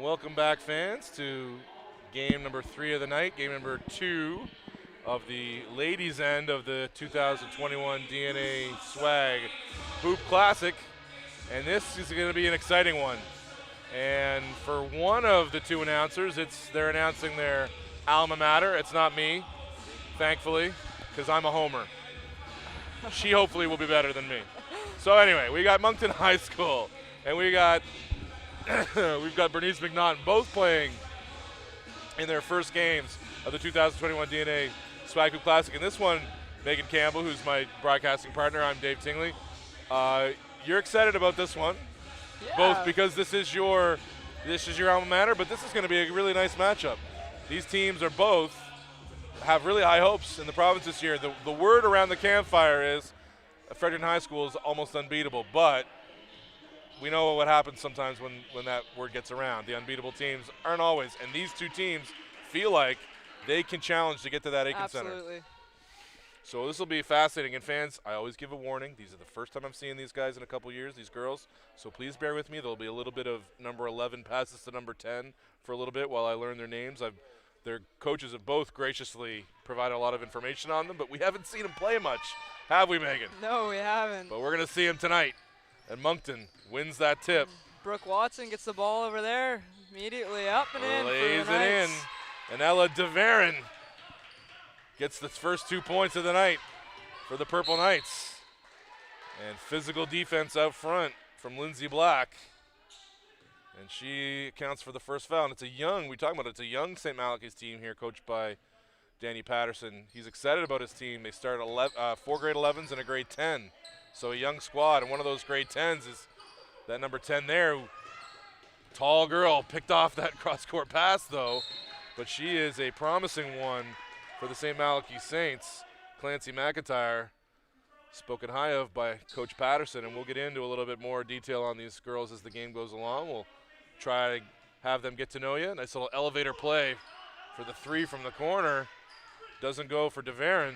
welcome back, fans, to game number 3 of the night, game number 2 of the ladies' end of the 2021 DNA Swag Hoop Classic. And this is going to be an exciting one. And for one of the two announcers, they're announcing their alma mater. It's not me, thankfully, because I'm a homer. She hopefully will be better than me. So anyway, we got Moncton High School, and we've got Bernice McNaughton, both playing in their first games of the 2021 DNA Swag Hoop Classic. And this one, Megan Campbell, who's my broadcasting partner, I'm Dave Tingley. You're excited about this one, both because this is your alma mater, but this is going to be a really nice matchup. These teams are both have really high hopes in the province this year. The word around the campfire is Fredericton High School is almost unbeatable, but we know what happens sometimes when that word gets around. The unbeatable teams aren't always, and these two teams feel like they can challenge to get to that Aiken Center. Absolutely. So this will be fascinating. And fans, I always give a warning. These are the first time I'm seeing these guys in a couple years, these girls. So please bear with me. There'll be a little bit of number 11 passes to number 10 for a little bit while I learn their names. Their coaches have both graciously provided a lot of information on them, but we haven't seen them play much, have we, Megan? No, we haven't. But we're going to see them tonight. And Moncton wins that tip. Brooke Watson gets the ball over there, immediately up and in. Lays for the it in. Knights. And Ella DeVarin gets the first 2 points of the night for the Purple Knights. And physical defense out front from Lindsay Black. And she accounts for the first foul. And it's a young St. Malachy's team here, coached by Danny Patterson. He's excited about his team. They start 4 grade 11s and a grade 10. So a young squad. And one of those grade 10s is that number 10 there. Tall girl, picked off that cross-court pass, though. But she is a promising one for the St. Malachy Saints. Clancy McIntyre, spoken high of by Coach Patterson, and we'll get into a little bit more detail on these girls as the game goes along. We'll try to have them get to know you. Nice little elevator play for the 3 from the corner. Doesn't go for DeVarin.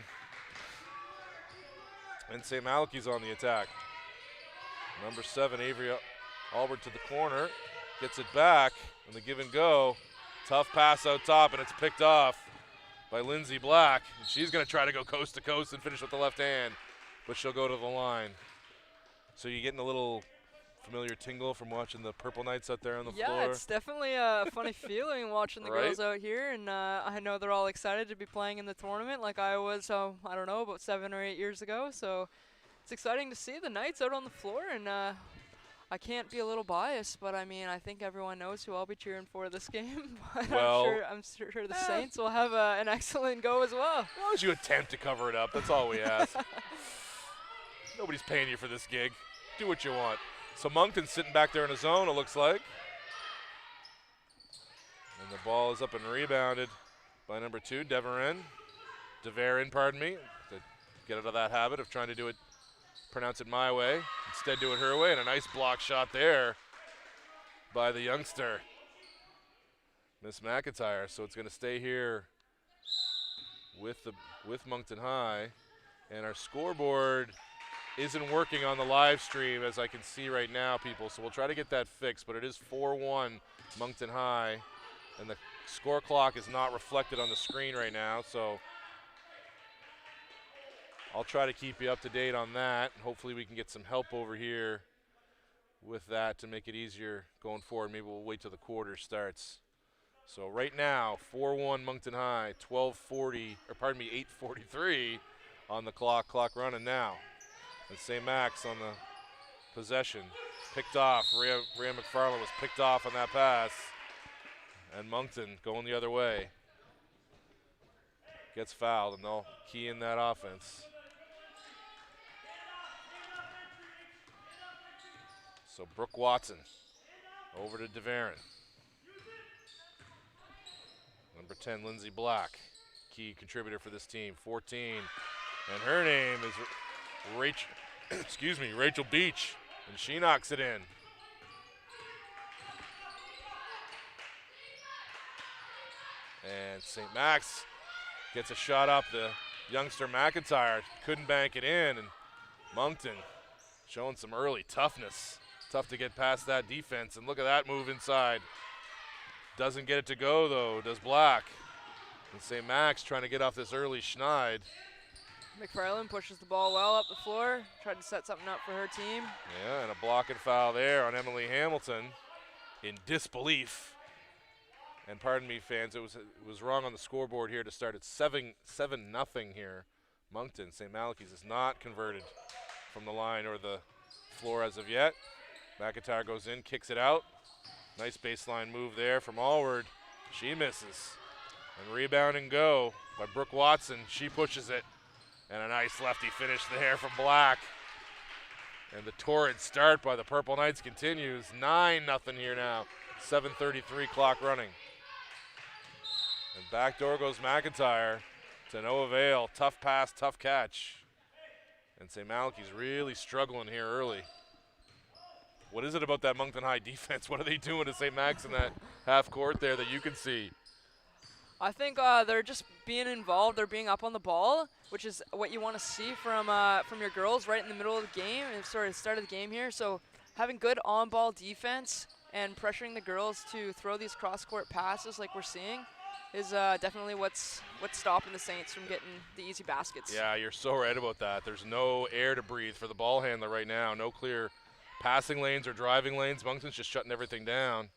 And St. Malachy's on the attack. Number 7, Avery Albert to the corner. Gets it back, and the give and go. Tough pass out top, and it's picked off by Lindsay Black. And she's going to try to go coast to coast and finish with the left hand, but she'll go to the line. So you're getting a little familiar tingle from watching the Purple Knights out there on the floor? Yeah, it's definitely a funny feeling watching the girls out here, and I know they're all excited to be playing in the tournament like I was, I don't know, about 7 or 8 years ago. So it's exciting to see the Knights out on the floor, and I can't be a little biased, but I mean, I think everyone knows who I'll be cheering for this game. But Well, I'm sure the Saints will have an excellent go as well. as long as you attempt to cover it up, that's all we ask. Nobody's paying you for this gig. Do what you want. So Moncton's sitting back there in his zone, it looks like. And the ball is up and rebounded by number 2, DeVarin, pardon me. To get out of that habit of trying to pronounce it my way. Instead do it her way, and a nice block shot there by the youngster, Miss McIntyre. So it's going to stay here with Moncton High. And our scoreboard isn't working on the live stream, as I can see right now, people. So we'll try to get that fixed, but it is 4-1 Moncton High. And the score clock is not reflected on the screen right now, so I'll try to keep you up to date on that. Hopefully we can get some help over here with that to make it easier going forward. Maybe we'll wait till the quarter starts. So right now, 4-1 Moncton High, 8:43 on the clock running now. And St. Max on the possession. Picked off. Rhea McFarland was picked off on that pass. And Moncton going the other way. Gets fouled, and they'll key in that offense. So Brooke Watson over to DeVarin. Number 10, Lindsay Black, key contributor for this team, 14. And her name is Rachel Beach, and she knocks it in. And St. Max gets a shot up. The youngster McIntyre couldn't bank it in, and Moncton showing some early toughness. Tough to get past that defense, and look at that move inside. Doesn't get it to go, though, does Black. And St. Max trying to get off this early schneid. McFarland pushes the ball well up the floor, tried to set something up for her team. Yeah, and a block and foul there on Emily Hamilton in disbelief. And pardon me, fans, it was wrong on the scoreboard here to start at 7-0 here. Moncton, St. Malachy's is not converted from the line or the floor as of yet. McIntyre goes in, kicks it out. Nice baseline move there from Allward. She misses. And rebound and go by Brooke Watson. She pushes it. And a nice lefty finish there from Black. And the torrid start by the Purple Knights continues. 9-0 here now. 7:33 clock running. And back door goes McIntyre to no avail. Tough pass, tough catch. And St. Malachy's really struggling here early. What is it about that Moncton High defense? What are they doing to St. Max in that half court there that you can see? I think they're just being involved. They're being up on the ball, which is what you want to see from your girls right in the middle of the game and sort of start of the game here. So having good on-ball defense and pressuring the girls to throw these cross-court passes like we're seeing is definitely what's stopping the Saints from getting the easy baskets. Yeah, you're so right about that. There's no air to breathe for the ball handler right now. No clear passing lanes or driving lanes. Moncton's just shutting everything down.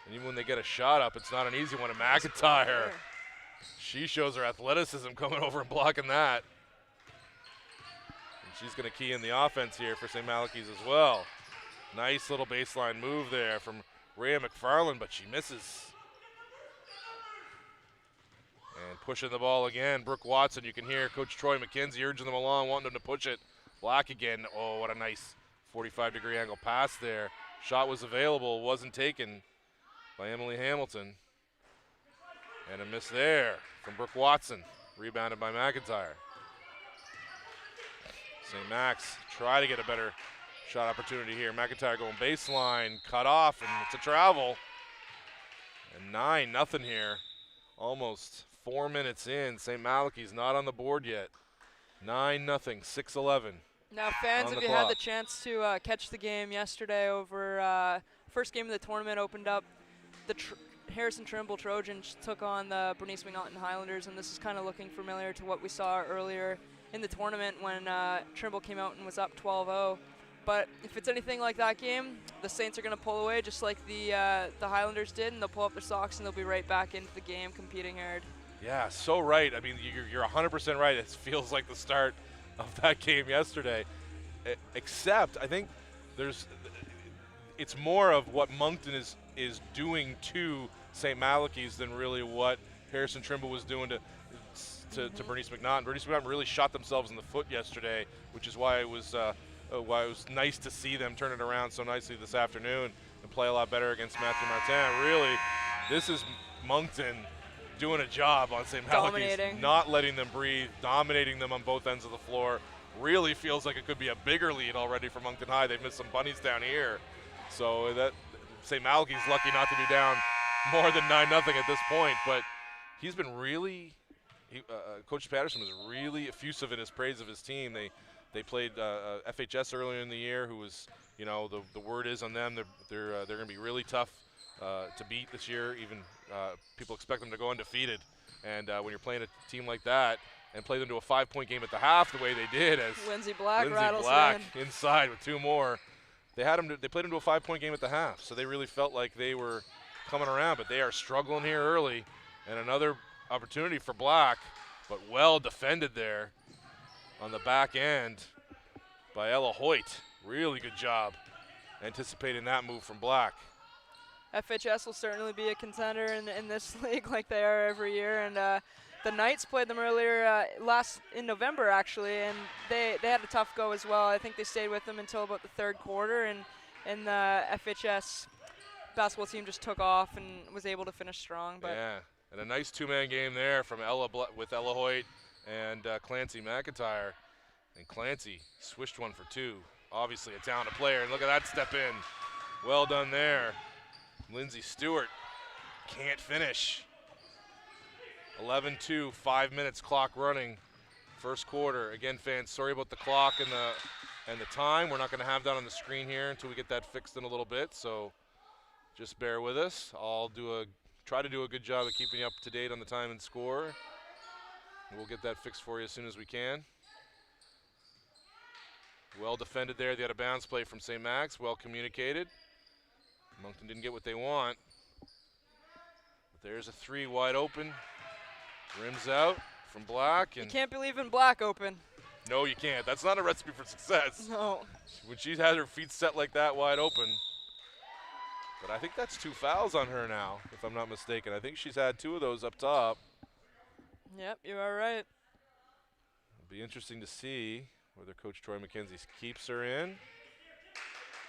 And even when they get a shot up, it's not an easy one. And McIntyre, she shows her athleticism coming over and blocking that. And she's going to key in the offense here for St. Malachy's as well. Nice little baseline move there from Rhea McFarland, but she misses. And pushing the ball again, Brooke Watson. You can hear Coach Troy McKenzie urging them along, wanting them to push it. Black again. Oh, what a nice 45-degree angle pass there. Shot was available, wasn't taken by Emily Hamilton. And a miss there from Brooke Watson, rebounded by McIntyre. St. Max try to get a better shot opportunity here. McIntyre going baseline, cut off, and it's a travel. And 9-0 here, almost 4 minutes in. St. Malachy's not on the board yet. 9-0, 6-11. Now, fans, if you had the chance to catch the game yesterday over first game of the tournament, opened up the Harrison Trimble Trojans took on the Bernice McNaughton Highlanders, and this is kind of looking familiar to what we saw earlier in the tournament when Trimble came out and was up 12-0. But if it's anything like that game, the Saints are going to pull away just like the Highlanders did, and they'll pull up their socks and they'll be right back into the game competing hard. Yeah, so right. I mean, you're 100% right. It feels like the start of that game yesterday, except I think it's more of what Moncton is doing to St. Malachy's than really what Harrison Trimble was doing to Bernice McNaughton. Bernice McNaughton really shot themselves in the foot yesterday, which is why it was nice to see them turn it around so nicely this afternoon and play a lot better against Matthew Martin. Really, this is Moncton doing a job on St. Malachy's, not letting them breathe, dominating them on both ends of the floor. Really feels like it could be a bigger lead already for Moncton High. They've missed some bunnies down here. So that St. Malachy's lucky not to be down more than 9-0 at this point. But he's been really, Coach Patterson was really effusive in his praise of his team. They played FHS earlier in the year, who was, the word is on them. They're going to be really tough to beat this year. Even people expect them to go undefeated. And when you're playing a team like that and play them to a 5-point game at the half the way they did, as Lindsay Black inside with 2 more. They played them to a 5-point game at the half, so they really felt like they were coming around, but they are struggling here early. And another opportunity for Black, but well defended there on the back end by Ella Hoyt. Really good job anticipating that move from Black. FHS will certainly be a contender in this league like they are every year, and the Knights played them earlier in November actually, and they had a tough go as well. I think they stayed with them until about the third quarter, and the FHS basketball team just took off and was able to finish strong. But yeah, and a nice 2-man game there from with Ella Hoyt and Clancy McIntyre. And Clancy swished 1 for 2. Obviously a talented player, and look at that step in. Well done there. Lindsay Stewart can't finish. 11-2, 5 minutes clock running. First quarter. Again, fans, sorry about the clock and the time. We're not going to have that on the screen here until we get that fixed in a little bit. So Just bear with us. I'll try to do a good job of keeping you up to date on the time and score. We'll get that fixed for you as soon as we can. Well defended there. They had a bounce play from St. Max. Well communicated. Moncton didn't get what they want. But there's a three wide open. Rims out from Black. And you can't be leaving Black open. No, you can't. That's not a recipe for success. No. When she's had her feet set like that wide open. But I think that's 2 fouls on her now, if I'm not mistaken. I think she's had 2 of those up top. Yep, you are right. It'll be interesting to see whether Coach Troy McKenzie keeps her in.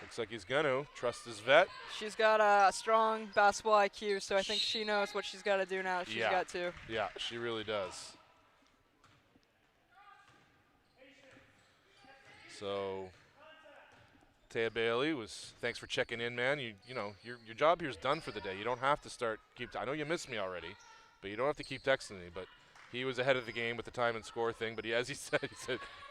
Looks like he's going to. Trust his vet. She's got a strong basketball IQ, so I think she knows what she's got to do now. She's got to. Yeah, she really does. So, Taya Bailey thanks for checking in, man. You know, your job here is done for the day. You don't have to I know you missed me already, but you don't have to keep texting me. But he was ahead of the game with the time and score thing. But as he said,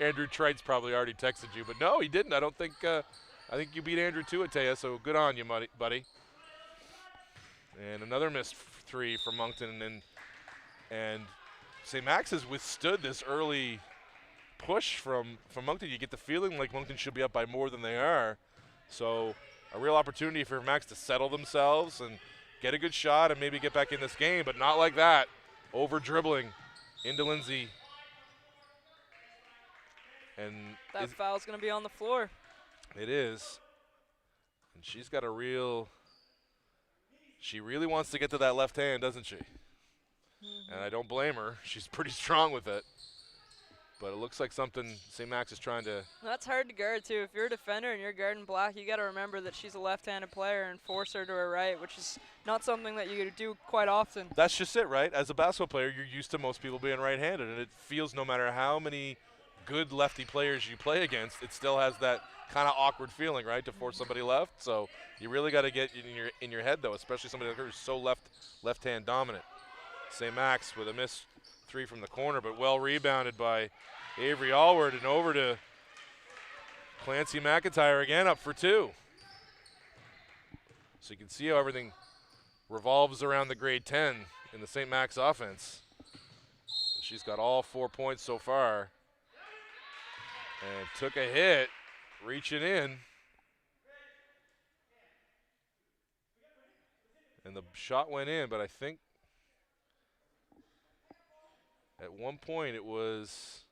Andrew Trite's probably already texted you. But no, he didn't. I think you beat Andrew too, Taya. So good on you, buddy. And another missed three from Moncton, and St. Max has withstood this early push from Moncton. You get the feeling like Moncton should be up by more than they are. So a real opportunity for Max to settle themselves and get a good shot and maybe get back in this game, but not like that. Over dribbling into Lindsay. And that foul's going to be on the floor. It is. And she's got she really wants to get to that left hand, doesn't she? And I don't blame her. She's pretty strong with it. But it looks like something St. Max is trying to. That's hard to guard, too. If you're a defender and you're guarding Black, you got to remember that she's a left-handed player and force her to her right, which is not something that you do quite often. That's just it, right? As a basketball player, you're used to most people being right-handed, and it feels no matter how many good lefty players you play against, it still has that kind of awkward feeling, right, to force somebody left. So you really got to get in your head, though, especially somebody like her who's so left-hand dominant. St. Max with a missed three from the corner, but well rebounded by Avery Allward, and over to Clancy McIntyre again, up for 2. So you can see how everything revolves around the grade 10 in the St. Max offense. She's got all 4 points so far. And took a hit, reaching in. And the shot went in, but I think at one point it was.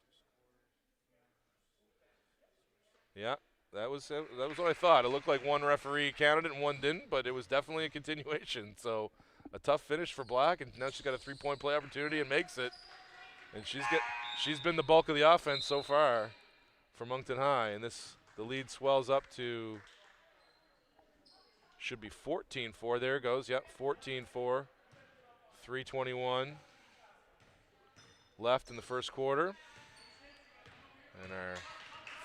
Yeah, that was what I thought. It looked like one referee counted it and one didn't, but it was definitely a continuation. So a tough finish for Black, and now she's got a 3-point play opportunity and makes it. And she's been the bulk of the offense so far for Moncton High, and the lead swells up to should be 14-4. There it goes. Yep, 14-4. 3:21 left in the first quarter, and our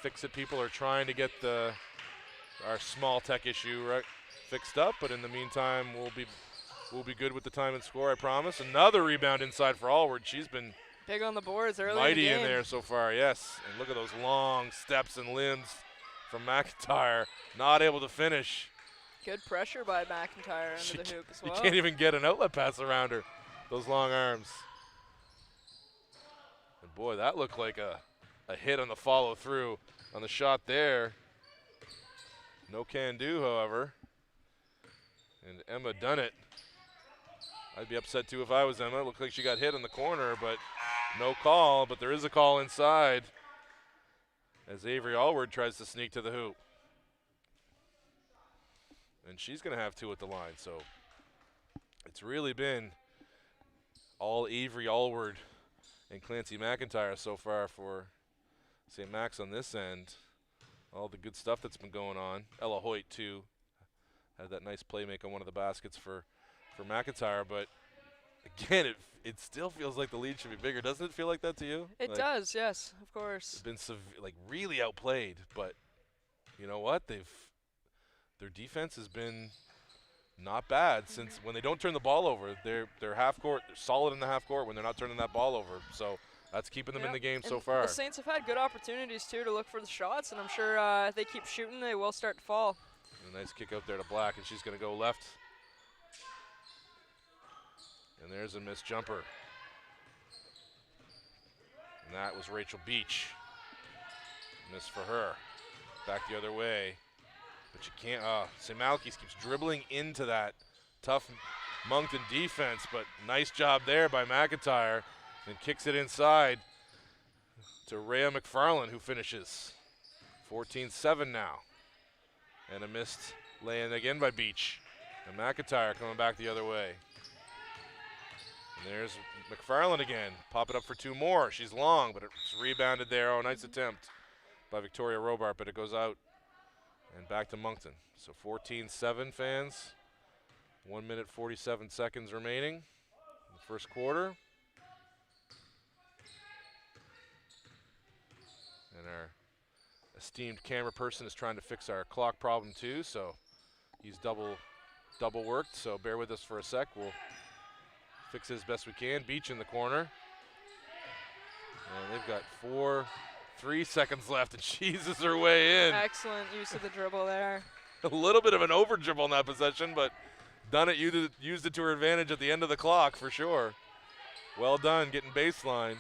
Fix-It people are trying to get our small tech issue fixed up, but in the meantime, we'll be good with the time and score, I promise. Another rebound inside for Allward. She's been big on the boards early mighty in the in game. there so far, yes. And look at those long steps and limbs from McIntyre. Not able to finish. Good pressure by McIntyre under the hoop as well. You can't even get an outlet pass around her. Those long arms. And boy, that looked like a hit on the follow through on the shot there. No can do, however. And Emma done it. I'd be upset too if I was Emma. It looked like she got hit in the corner, but no call. But there is a call inside as Avery Allward tries to sneak to the hoop. And she's going to have 2 at the line. So it's really been all Avery Allward and Clancy McIntyre so far for St. Max on this end. All the good stuff that's been going on. Ella Hoyt, too, had that nice play make on one of the baskets for McIntyre. But, again, it still feels like the lead should be bigger. Doesn't it feel like that to you? It does, yes, of course. It's been really outplayed. But you know what? Their defense has been not bad since when they don't turn the ball over. They're half court. They're solid in the half court when they're not turning that ball over. So that's keeping them in the game so far. The Saints have had good opportunities, too, to look for the shots, and I'm sure if they keep shooting, they will start to fall. A nice kick out there to Black, and she's going to go left And there's a missed jumper. And that was Rachel Beach. Miss for her. Back the other way. But you can't, St. Malachy's keeps dribbling into that tough Moncton defense, but nice job there by McIntyre. And kicks it inside to Rhea McFarland, who finishes. 14-7 now. And a missed lay-in again by Beach. And McIntyre coming back the other way. And there's McFarland again. Pop it up for 2 more. She's long, but it's rebounded there. Oh, nice attempt by Victoria Robart, but it goes out. And back to Moncton. So 14-7, fans. 1 minute 47 seconds remaining in the first quarter. And our esteemed camera person is trying to fix our clock problem too, so he's double worked, so bear with us for a sec. We'll fix it as best we can. Beach in the corner. And they've got 3 seconds left, and she eases her way in. Excellent use of the dribble there. A little bit of an over dribble in that possession, but done it, used it to her advantage at the end of the clock for sure. Well done, getting baseline.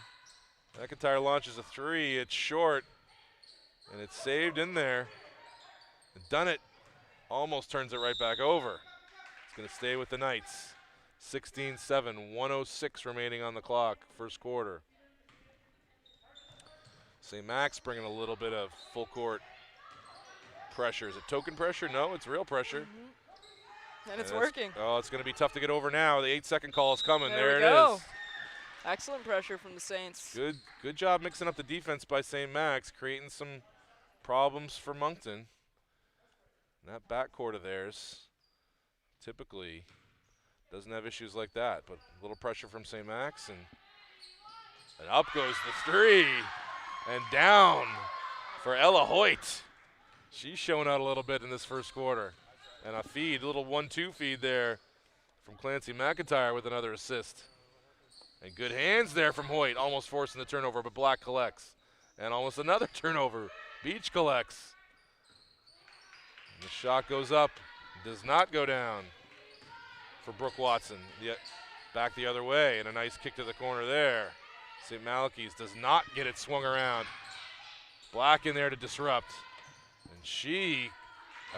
McIntyre launches a 3, it's short, and it's saved in there. And done it, almost turns it right back over. It's gonna stay with the Knights. 16-7, 1:06 remaining on the clock, first quarter. St. Max bringing a little bit of full court pressure. Is it token pressure? No, it's real pressure. And it's working. Oh, it's going to be tough to get over now. The 8-second call is coming. There we it go. is. Excellent pressure from the Saints. Good job mixing up the defense by St. Max, creating some problems for Moncton. And that backcourt of theirs typically doesn't have issues like that, but a little pressure from St. Max, and up goes the 3. And down for Ella Hoyt. She's showing out a little bit in this first quarter. And a feed, a little 1-2 feed there from Clancy McIntyre with another assist. And good hands there from Hoyt, almost forcing the turnover, but Black collects. And almost another turnover. Beach collects. And the shot goes up, does not go down for Brooke Watson. Yet back the other way, and a nice kick to the corner there. St. Malachy's does not get it swung around. Black in there to disrupt. And she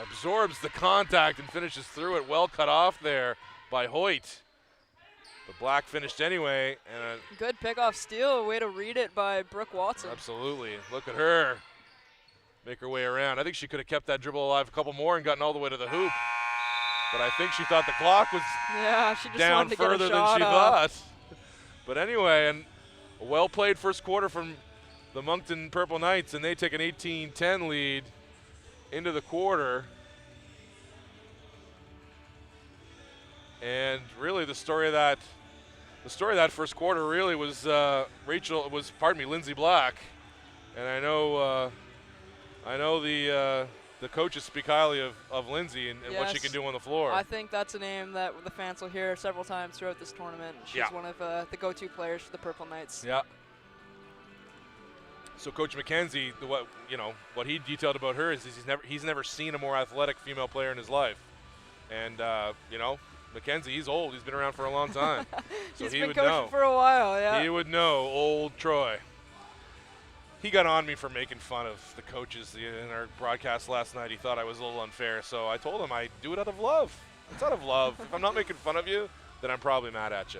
absorbs the contact and finishes through it. Well cut off there by Hoyt. But Black finished anyway. And good pick-off steal. Way to read it by Brooke Watson. Absolutely. Look at her make her way around. I think she could have kept that dribble alive a couple more and gotten all the way to the hoop. But I think she thought the clock was she just down wanted to further get a shot than she off. thought. But anyway, and a well-played first quarter from the Moncton Purple Knights, and they take an 18-10 lead into the quarter. And really, the story of that first quarter really was Lindsay Black, and I know the coaches speak highly of Lindsay and what she can do on the floor. I think that's a name that the fans will hear several times throughout this tournament. She's one of the go-to players for the Purple Knights. Yeah. So Coach McKenzie, what he detailed about her is he's never seen a more athletic female player in his life, and McKenzie, he's old. He's been around for a long time, so he's he been would coaching know. for a while. Yeah. He would know, old Troy. He got on me for making fun of the coaches in our broadcast last night. He thought I was a little unfair, so I told him I do it out of love. It's out of love. If I'm not making fun of you, then I'm probably mad at you.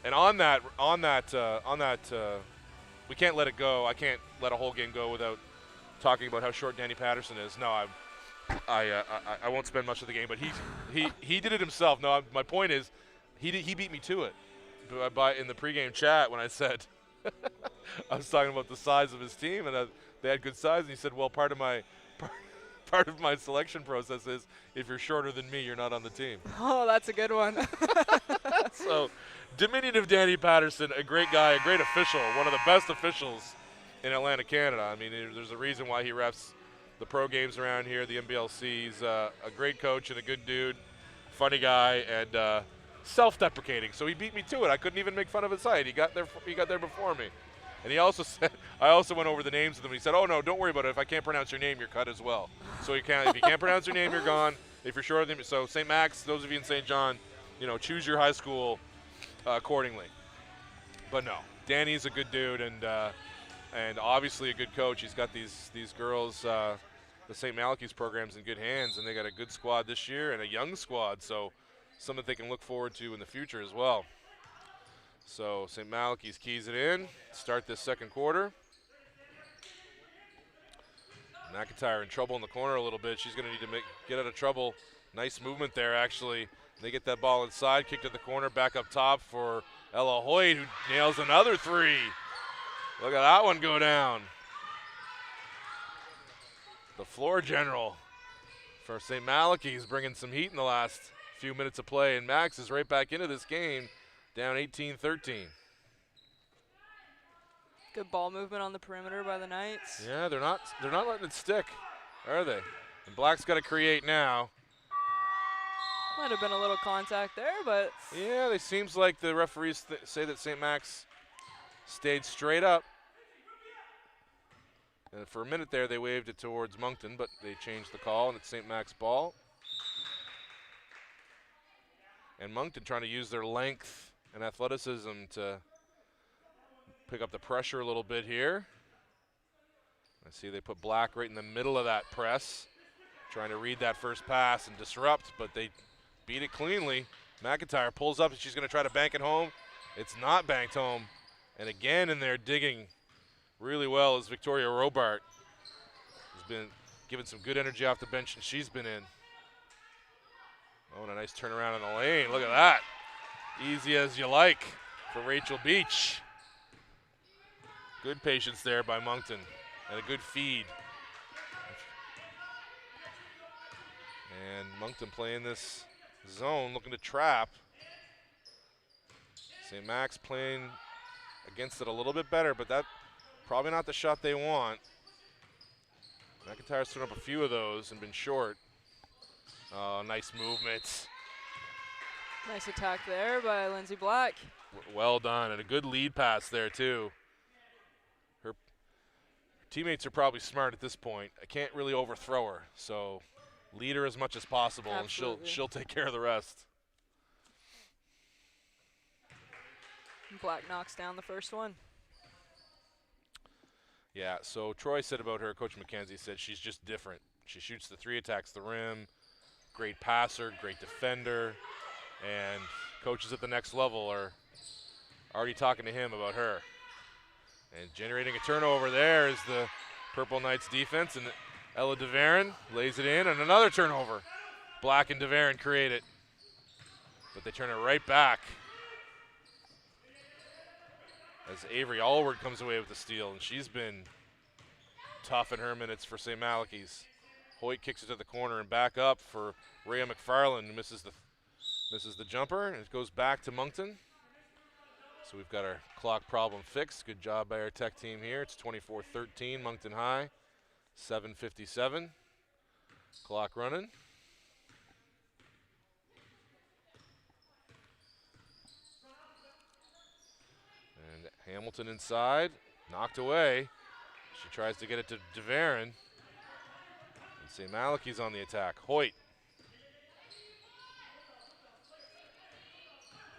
And on that, we can't let it go. I can't let a whole game go without talking about how short Danny Patterson is. No, I won't spend much of the game, but he did it himself. No, my point is, he beat me to it. In the pregame chat when I said. I was talking about the size of his team, and they had good size, and he said, well, part of my selection process is if you're shorter than me, you're not on the team. Oh, that's a good one. So, diminutive Danny Patterson, a great guy, a great official, one of the best officials in Atlantic, Canada. I mean, there's a reason why he refs the pro games around here, the NBLC. He's a great coach and a good dude, funny guy, and self-deprecating. So he beat me to it. I couldn't even make fun of his height. He got there before me. And he also said, I also went over the names of them. He said, oh, no, don't worry about it. If I can't pronounce your name, you're cut as well. So if you can't pronounce your name, you're gone. If you're shorter than me. So St. Max, those of you in St. John, choose your high school accordingly. But no, Danny's a good dude and obviously a good coach. He's got these girls, the St. Malachy's programs, in good hands, and they got a good squad this year and a young squad, so something they can look forward to in the future as well. So St. Malachy's keys it in, start this second quarter. McIntyre in trouble in the corner a little bit. She's going to need to get out of trouble. Nice movement there, actually. They get that ball inside, kick to the corner, back up top for Ella Hoyt, who nails another three. Look at that one go down. The floor general for St. Malachy's bringing some heat in the last few minutes of play, and Max is right back into this game, down 18-13. Good ball movement on the perimeter by the Knights. Yeah, they're not letting it stick, are they? And Black's got to create now. Might have been a little contact there, but yeah, it seems like the referees say that St. Max stayed straight up. And for a minute there, they waved it towards Moncton, but they changed the call, and it's St. Max ball. And Moncton trying to use their length and athleticism to pick up the pressure a little bit here. I see they put Black right in the middle of that press, trying to read that first pass and disrupt, but they beat it cleanly. McIntyre pulls up, and she's going to try to bank it home. It's not banked home. And again in there digging really well is Victoria Robart. Has been given some good energy off the bench, and she's been in. Oh, and a nice turnaround in the lane. Look at that. Easy as you like for Rachel Beach. Good patience there by Moncton and a good feed. And Moncton playing this zone, looking to trap. St. Max playing against it a little bit better, but that probably not the shot they want. McIntyre's thrown up a few of those and been short. Oh, nice movement. Nice attack there by Lindsay Black. Well done, and a good lead pass there too. Her teammates are probably smart at this point. I can't really overthrow her, so lead her as much as possible. Absolutely. And she'll take care of the rest. Black knocks down the first one. Yeah, so Troy said about her, Coach McKenzie said she's just different. She shoots the three, attacks the rim, great passer, great defender, and coaches at the next level are already talking to him about her. And generating a turnover there is the Purple Knights defense, and Ella DeVaron lays it in, and another turnover. Black and DeVaron create it, but they turn it right back as Avery Allward comes away with the steal, and she's been tough in her minutes for St. Malachy's. Hoyt kicks it to the corner and back up for Rhea McFarland, who misses the jumper, and it goes back to Moncton. So we've got our clock problem fixed. Good job by our tech team here. It's 24-13, Moncton High, 7:57. Clock running. And Hamilton inside, knocked away. She tries to get it to DeVaron. And St. Malachy's on the attack. Hoyt.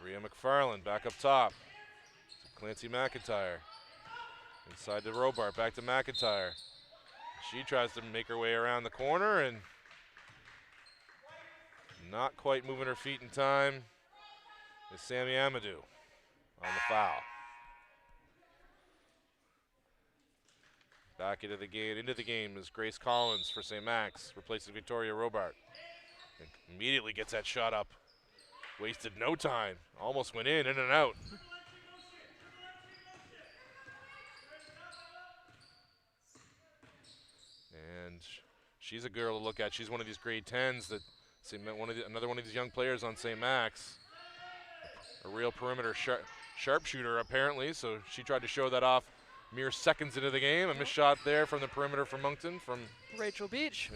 Rhea McFarland back up top. Clancy McIntyre. Inside to Robart, back to McIntyre. She tries to make her way around the corner and not quite moving her feet in time is Sammy Amadou on the foul. Back into the game is Grace Collins for St. Max, replacing Victoria Robart. And immediately gets that shot up. Wasted no time. Almost went in and out. And she's a girl to look at. She's one of these grade 10s that another one of these young players on St. Max. A real perimeter sharpshooter apparently, so she tried to show that off mere seconds into the game. A missed shot there from the perimeter from Moncton from Rachel Beach.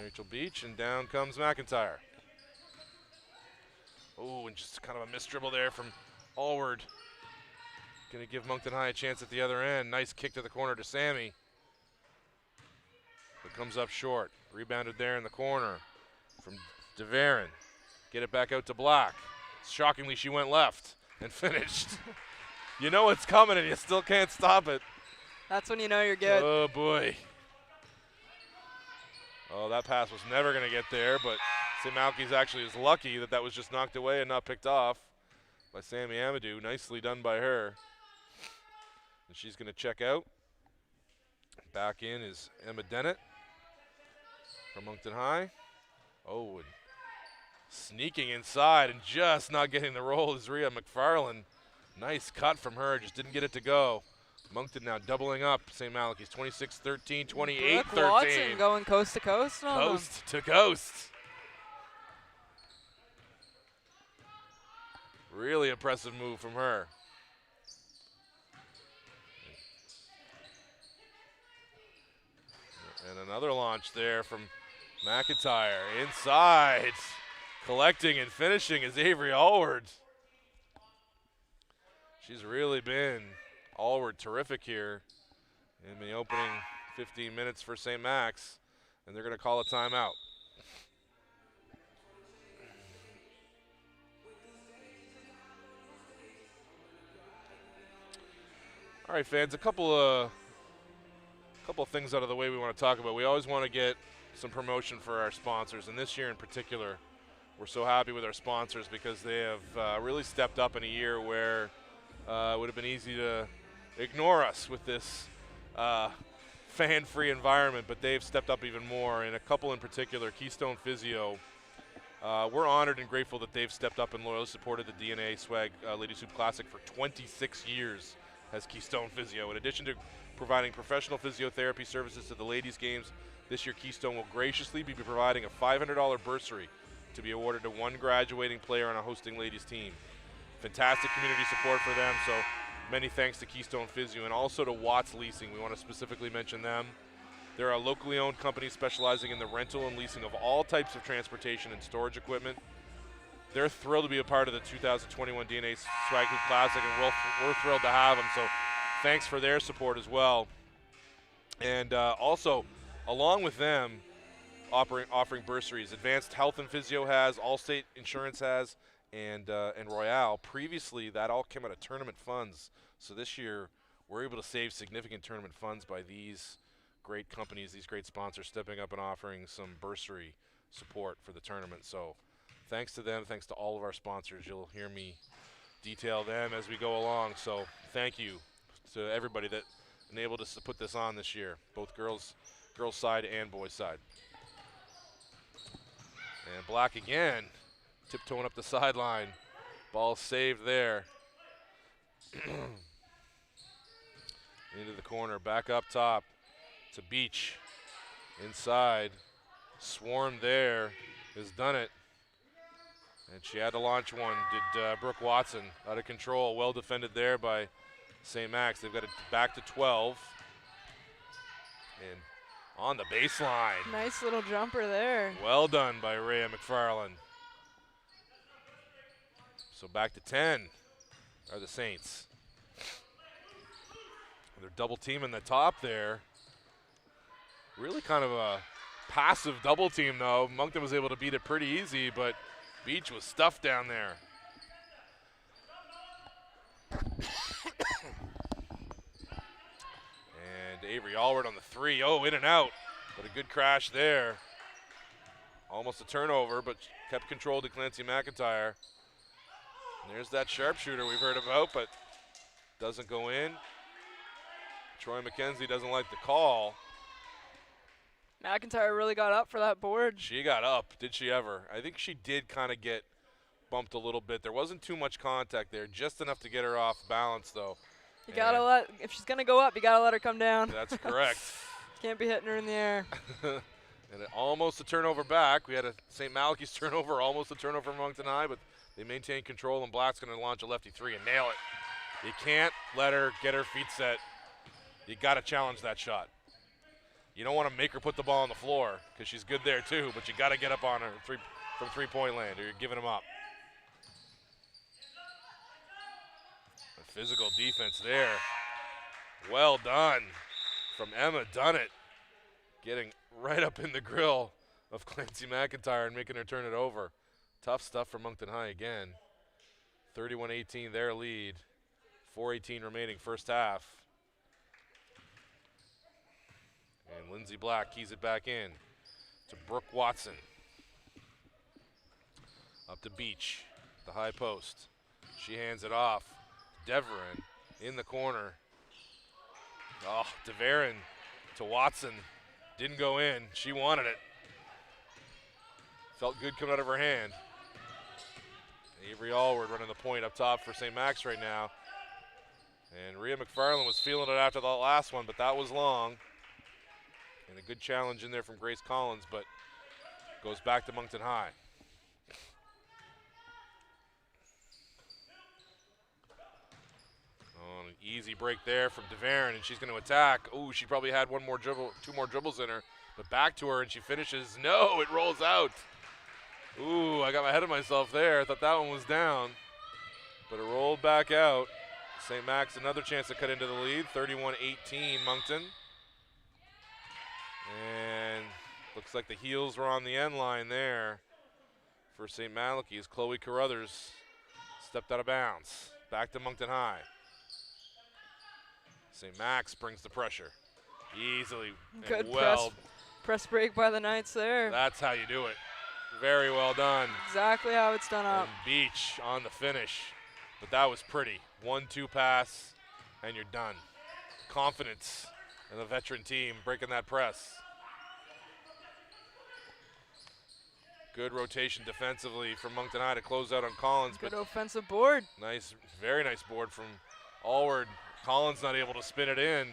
And down comes McIntyre. Oh, and just kind of a missed dribble there from Allward. Gonna give Moncton High a chance at the other end. Nice kick to the corner to Sammy. But comes up short. Rebounded there in the corner from DeVaron. Get it back out to Black. Shockingly, she went left and finished. You know it's coming and you still can't stop it. That's when you know you're good. Oh, boy. Oh, that pass was never going to get there, but St. Malachy's actually is lucky that that was just knocked away and not picked off by Sammy Amadou. Nicely done by her. And she's going to check out. Back in is Emma Dennett from Moncton High. Oh, and sneaking inside and just not getting the roll is Rhea McFarland. Nice cut from her, just didn't get it to go. Moncton now doubling up. St. Malachy's 26-13, 28-13. Brooke Watson going coast to coast. Coast to coast. Really impressive move from her. And another launch there from McIntyre. Inside. Collecting and finishing is Avery Allward. She's really been Allward terrific here in the opening 15 minutes for St. Max, and they're going to call a timeout. All right, fans, a couple of things out of the way we want to talk about. We always want to get some promotion for our sponsors, and this year in particular, we're so happy with our sponsors because they have really stepped up in a year where it would have been easy to ignore us with this fan-free environment, but they've stepped up even more. And a couple in particular, Keystone Physio, we're honored and grateful that they've stepped up and loyally supported the DNA Swag Ladies Hoop Classic for 26 years as Keystone Physio. In addition to providing professional physiotherapy services to the ladies' games, this year Keystone will graciously be providing a $500 bursary to be awarded to one graduating player on a hosting ladies team. Fantastic community support for them, so many thanks to Keystone Physio and also to Watts Leasing. We want to specifically mention them. They're a locally owned company specializing in the rental and leasing of all types of transportation and storage equipment. They're thrilled to be a part of the 2021 DNA Swag Hoop Classic, and we're thrilled to have them, so thanks for their support as well. And also, along with them, offering bursaries, Advanced Health and Physio has, Allstate Insurance has, and Royale. Previously, that all came out of tournament funds. So this year, we're able to save significant tournament funds by these great companies, these great sponsors stepping up and offering some bursary support for the tournament. So thanks to them, thanks to all of our sponsors. You'll hear me detail them as we go along. So thank you to everybody that enabled us to put this on this year, both girls side and boys side. And Black again, tiptoeing up the sideline. Ball saved there. Into the corner, back up top to Beach. Inside, Swarm there has done it. And she had to launch one, did Brooke Watson. Out of control, well defended there by St. Max. They've got it back to 12. And on the baseline. Nice little jumper there. Well done by Rhea McFarland. So back to 10 are the Saints. They're double teaming the top there. Really kind of a passive double team though. Moncton was able to beat it pretty easy, but Beach was stuffed down there. And Avery Allward on the three. Oh, in and out. But a good crash there. Almost a turnover, but kept control to Clancy McIntyre. And there's that sharpshooter we've heard about, but doesn't go in. Troy McKenzie doesn't like the call. McIntyre really got up for that board. She got up, did she ever? I think she did kind of get bumped a little bit. There wasn't too much contact there, just enough to get her off balance though. You gotta if she's gonna go up, you gotta let her come down. That's correct. Can't be hitting her in the air. And almost a turnover back. We had a St. Malachy's turnover, almost a turnover from Moncton High, but they maintain control, and Black's gonna launch a lefty three and nail it. You can't let her get her feet set. You gotta challenge that shot. You don't want to make her put the ball on the floor because she's good there too, but you got to get up on her from three-point land or you're giving them up. A physical defense there. Well done from Emma Dunnett. Getting right up in the grill of Clancy McIntyre and making her turn it over. Tough stuff for Moncton High again. 31-18 their lead. 4:18 remaining first half. And Lindsay Black keys it back in to Brooke Watson. Up to Beach, the high post. She hands it off. Deverin in the corner. Oh, Deverin to Watson. Didn't go in. She wanted it. Felt good coming out of her hand. Avery Allward running the point up top for St. Max right now. And Rhea McFarland was feeling it after the last one, but that was long. And a good challenge in there from Grace Collins, but goes back to Moncton High. Oh, an easy break there from Deverin, and she's going to attack. Oh, she probably had two more dribbles in her, but back to her, and she finishes. No, it rolls out. Ooh, I got my head of myself there. I thought that one was down, but it rolled back out. St. Max another chance to cut into the lead, 31-18 Moncton. And looks like the heels were on the end line there for St. Malachy's. Chloe Carruthers stepped out of bounds. Back to Moncton High. St. Max brings the pressure easily. Good and well. press break by the Knights there. That's how you do it. Very well done. Exactly how it's done up. And Beach on the finish. But that was pretty. 1-2 pass, and you're done. Confidence in the veteran team breaking that press. Good rotation defensively from Moncton High to close out on Collins. Good offensive board. Nice, very nice board from Allward. Collins not able to spin it in,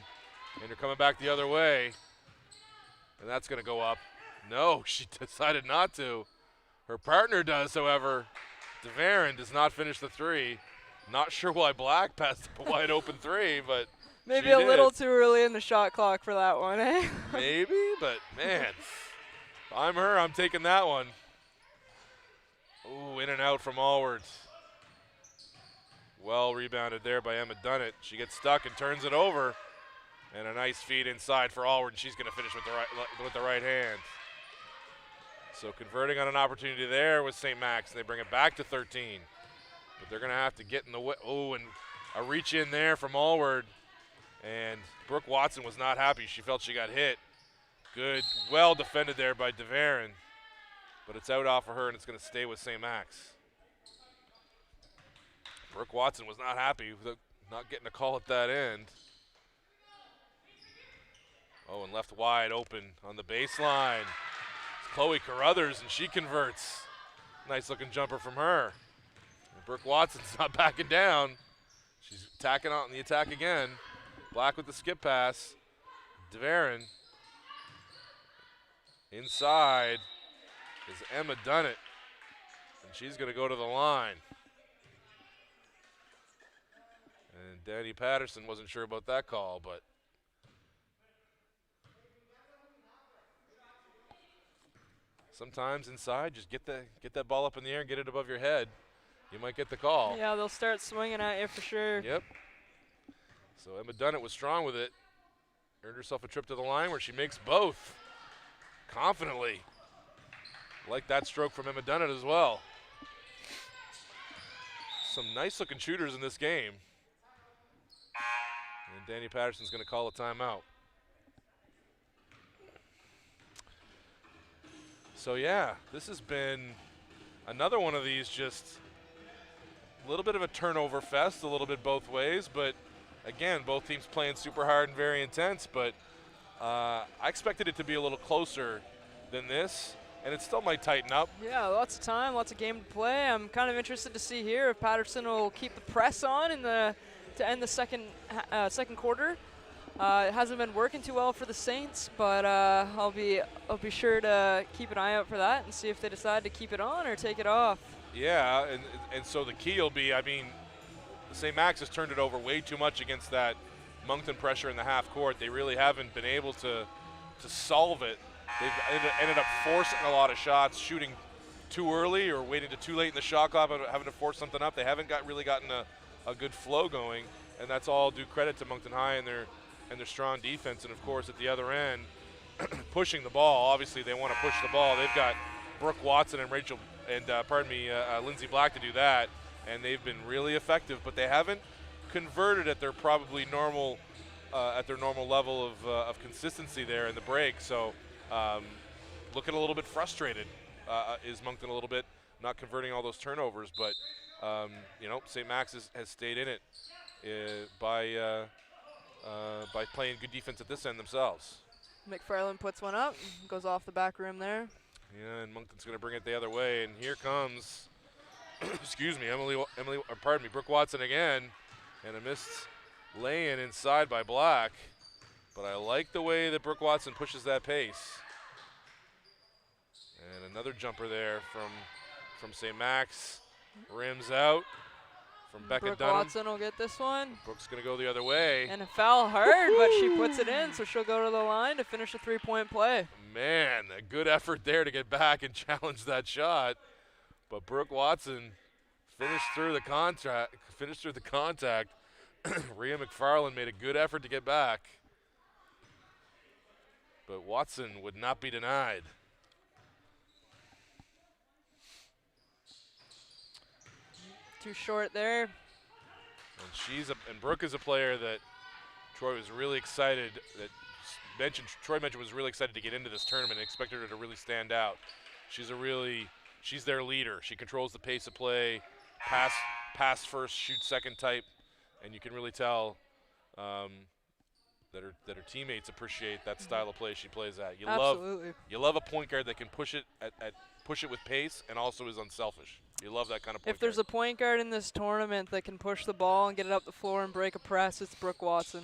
and you're coming back the other way. And that's going to go up. No, she decided not to. Her partner does, however. Deverin does not finish the three. Not sure why Black passed a wide open three, but maybe she a did. little too early in the shot clock for that one, eh? Maybe, but man, if I'm her, I'm taking that one. Ooh, in and out from Allward. Well rebounded there by Emma Dunnett. She gets stuck and turns it over. And a nice feed inside for Allward, and she's going to finish with the right hand. So converting on an opportunity there with St. Max, and they bring it back to 13. But they're going to have to get in the way. Oh, and a reach in there from Allward. And Brooke Watson was not happy. She felt she got hit. Good, well defended there by Deverin. But it's out off of her, and it's going to stay with St. Max. Brooke Watson was not happy with not getting a call at that end. Oh, and left wide open on the baseline. It's Chloe Carruthers, and she converts. Nice looking jumper from her. And Brooke Watson's not backing down. She's tacking on the attack again. Black with the skip pass. Deverin. Inside is Emma Dunnett, and she's going to go to the line. And Danny Patterson wasn't sure about that call, but sometimes inside, just get that ball up in the air and get it above your head. You might get the call. Yeah, they'll start swinging at you for sure. Yep. So Emma Dunnett was strong with it. Earned herself a trip to the line where she makes both confidently. Like that stroke from Emma Dunnett as well. Some nice looking shooters in this game. And Danny Patterson's going to call a timeout. So yeah, this has been another one of these, just a little bit of a turnover fest, a little bit both ways, but again, both teams playing super hard and very intense, but I expected it to be a little closer than this, and it still might tighten up. Yeah, lots of time, lots of game to play. I'm kind of interested to see here if Patterson will keep the press on to end the second quarter. It hasn't been working too well for the Saints, but I'll be sure to keep an eye out for that and see if they decide to keep it on or take it off. Yeah, and so the key will be, I mean, St. Max has turned it over way too much against that Moncton pressure in the half court. They really haven't been able to solve it. They've ended up forcing a lot of shots, shooting too early or waiting too late in the shot clock, having to force something up. They haven't really gotten a good flow going, and that's all due credit to Moncton High and their strong defense. And of course, at the other end, pushing the ball. Obviously, they want to push the ball. They've got Brooke Watson and Lindsay Black to do that. and they've been really effective, but they haven't converted at their probably normal level of consistency there in the break. So looking a little bit frustrated is Moncton a little bit, not converting all those turnovers, but St. Max has stayed in it by playing good defense at this end themselves. McFarland puts one up, goes off the back rim there. Yeah, and Moncton's going to bring it the other way, and here comes, excuse me, Brooke Watson again, and a missed lay-in inside by Black. But I like the way that Brooke Watson pushes that pace. And another jumper there from St. Max, rims out from Becca Brooke Dunham. Watson will get this one. Brooke's going to go the other way. And a foul hard, but she puts it in, so she'll go to the line to finish a 3-point play. Man, a good effort there to get back and challenge that shot. But Brooke Watson finished through the contact. Rhea McFarland made a good effort to get back. But Watson would not be denied. Too short there. And Brooke is a player that Troy was really excited Troy mentioned was really excited to get into this tournament and expected her to really stand out. She's their leader. She controls the pace of play, pass first, shoot second type, and you can really tell that her teammates appreciate that style of play she plays at. Absolutely. You love a point guard that can push it push it with pace and also is unselfish. You love that kind of point guard. If there's a point guard in this tournament that can push the ball and get it up the floor and break a press, it's Brooke Watson.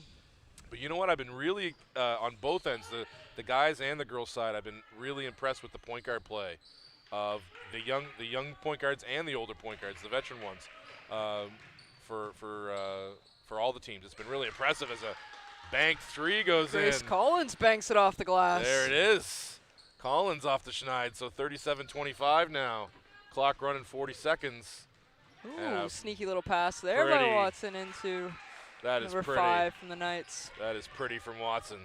But you know what? I've been really, on both ends, the guys and the girls' side, I've been really impressed with the point guard play of the young point guards and the older point guards, the veteran ones, for all the teams. It's been really impressive as a bank three goes in. Grace Collins banks it off the glass. There it is. Collins off the schneid, so 37-25 now. Clock running 40 seconds. Ooh, sneaky little pass there by Watson into number 5 from the Knights. That is pretty from Watson.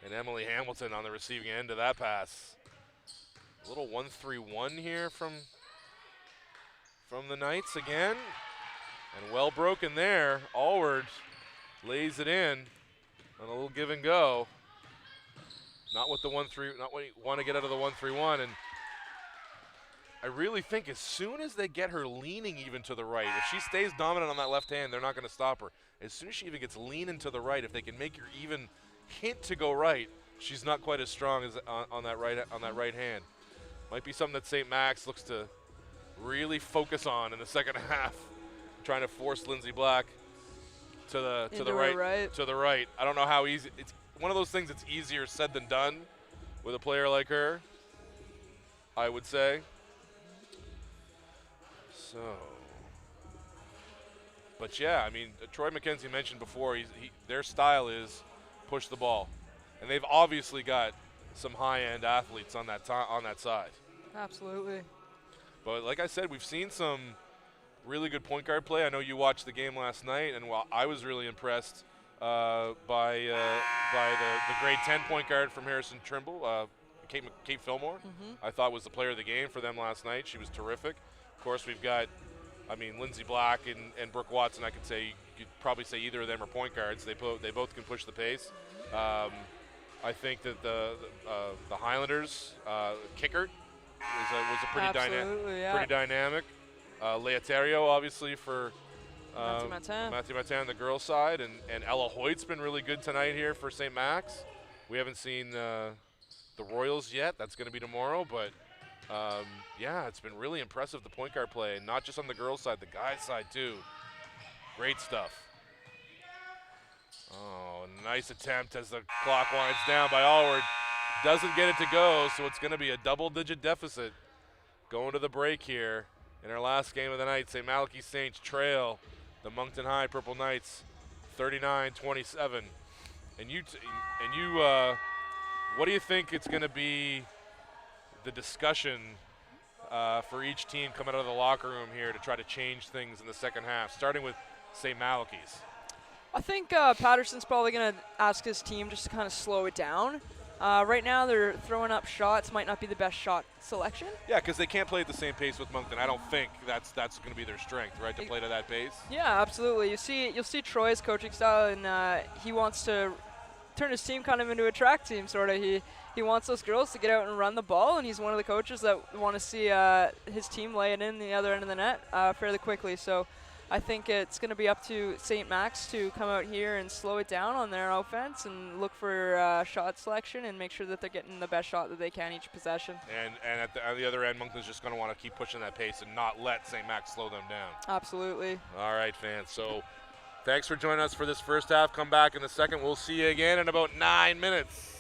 And Emily Hamilton on the receiving end of that pass. A little 1-3-1 here from the Knights again. And well broken there. Allward lays it in on a little give and go. Not what you want to get out of the 1-3-1. And I really think as soon as they get her leaning even to the right, if she stays dominant on that left hand, they're not going to stop her. As soon as she even gets leaning to the right, if they can make her even hint to go right, she's not quite as strong as on that right hand. Might be something that St. Max looks to really focus on in the second half, trying to force Lindsay Black to the right. I don't know how easy. It's one of those things that's easier said than done with a player like her, I would say. So, but yeah, I mean, Troy McKenzie mentioned before, their style is push the ball, and they've obviously got some high-end athletes on that side. Absolutely. But like I said, we've seen some really good point guard play. I know you watched the game last night, and while I was really impressed by the grade 10 point guard from Harrison Trimble, Kate Fillmore, I thought was the player of the game for them last night. She was terrific. Of course, we've got, Lindsay Black and Brooke Watson. I could say you'd probably say either of them are point guards. They both can push the pace. I think that the Highlanders kicker was a pretty dynamic. Leotario, obviously, for Matthew Martin on the girls' side, and Ella Hoyt's been really good tonight here for St. Max. We haven't seen the Royals yet. That's going to be tomorrow, but yeah, it's been really impressive, the point guard play, and not just on the girls' side, the guys' side too. Great stuff. Oh, nice attempt as the clock winds down by Allward. Doesn't get it to go, so it's going to be a double-digit deficit going to the break here in our last game of the night. St. Malachy Saints trail the Moncton High Purple Knights 39-27. And you, what do you think it's going to be the discussion for each team coming out of the locker room here to try to change things in the second half, starting with St. Malachy's? I think Patterson's probably going to ask his team just to kind of slow it down. Right now, they're throwing up shots. Might not be the best shot selection. Yeah, because they can't play at the same pace with Moncton. I don't think that's going to be their strength, right? To play to that pace. Yeah, absolutely. You'll see Troy's coaching style, and he wants to turn his team kind of into a track team, sort of. He wants those girls to get out and run the ball, and he's one of the coaches that want to see his team lay it in the other end of the net fairly quickly. So I think it's going to be up to St. Max to come out here and slow it down on their offense and look for shot selection and make sure that they're getting the best shot that they can each possession. And at the other end, Moncton's just going to want to keep pushing that pace and not let St. Max slow them down. Absolutely. All right, fans. So thanks for joining us for this first half. Come back in the second. We'll see you again in about 9 minutes.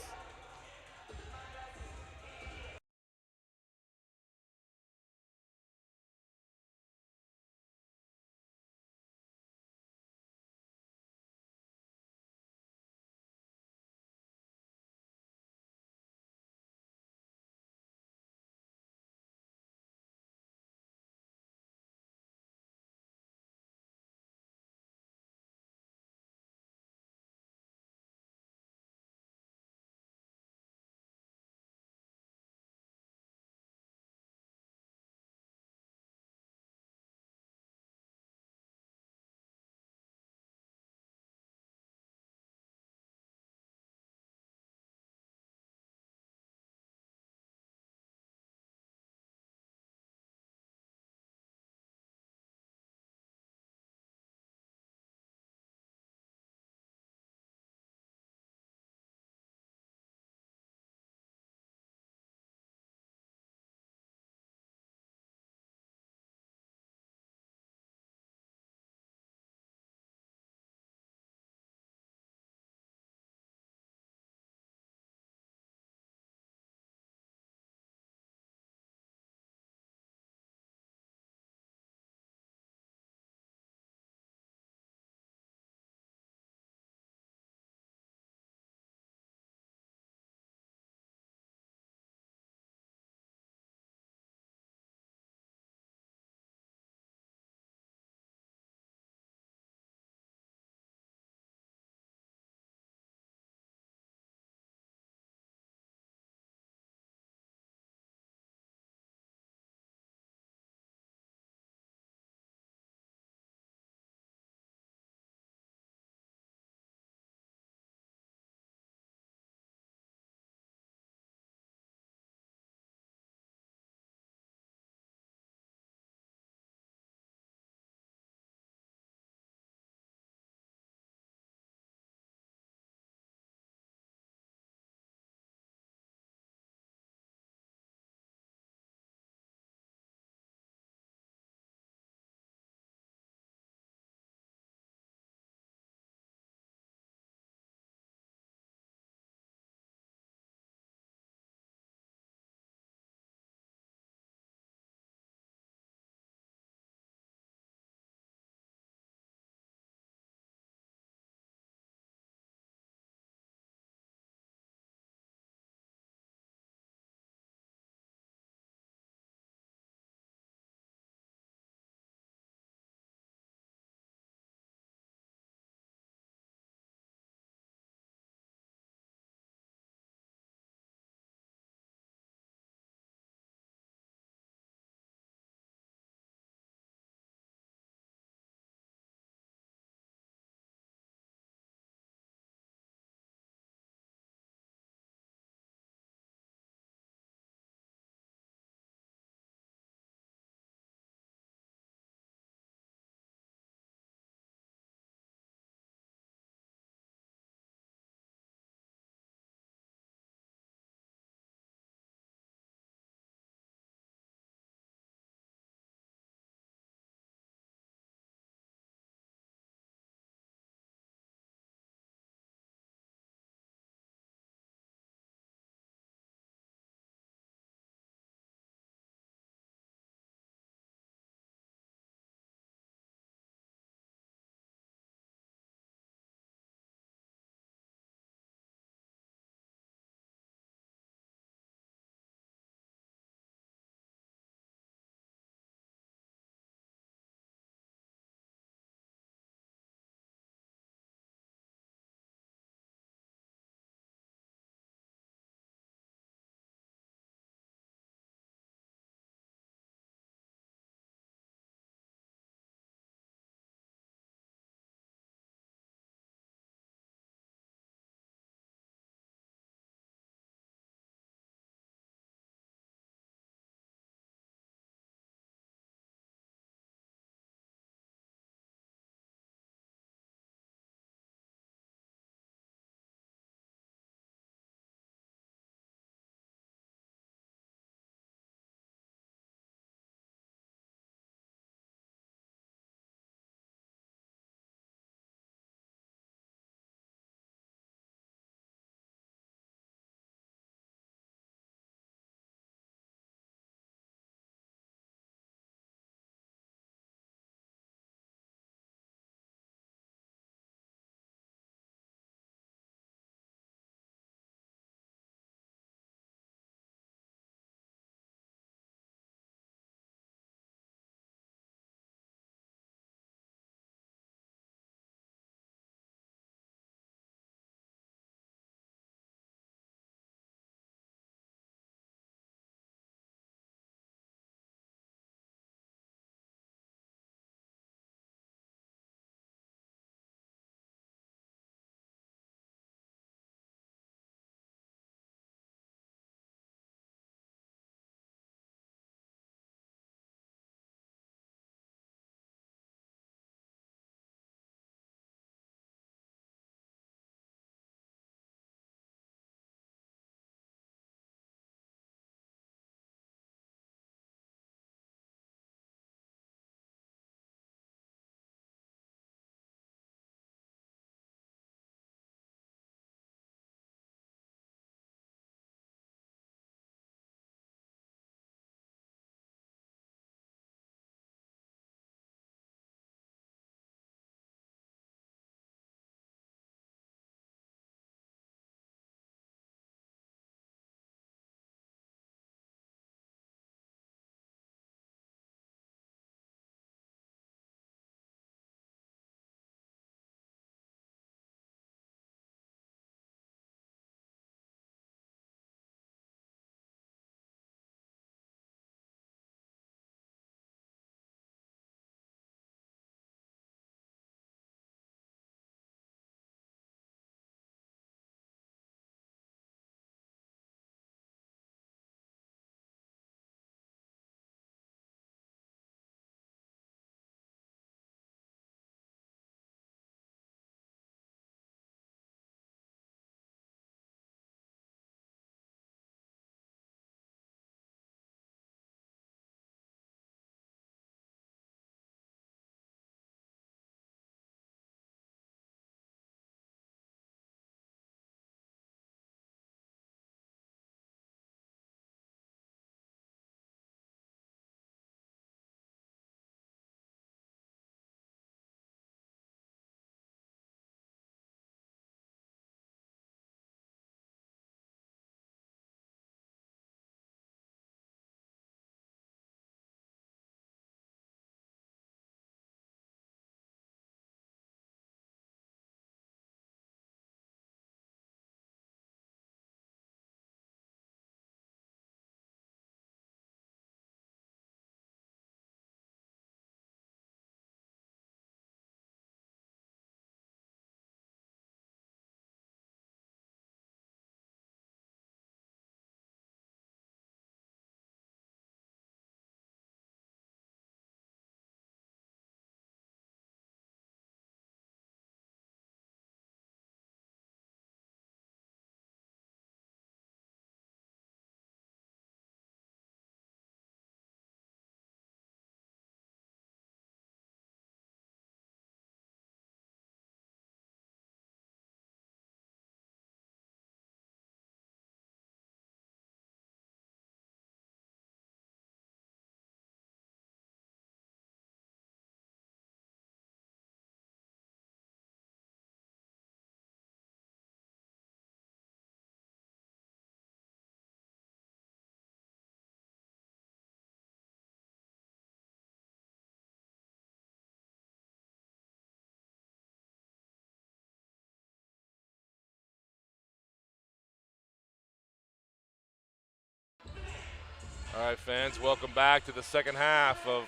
All right, fans, welcome back to the second half of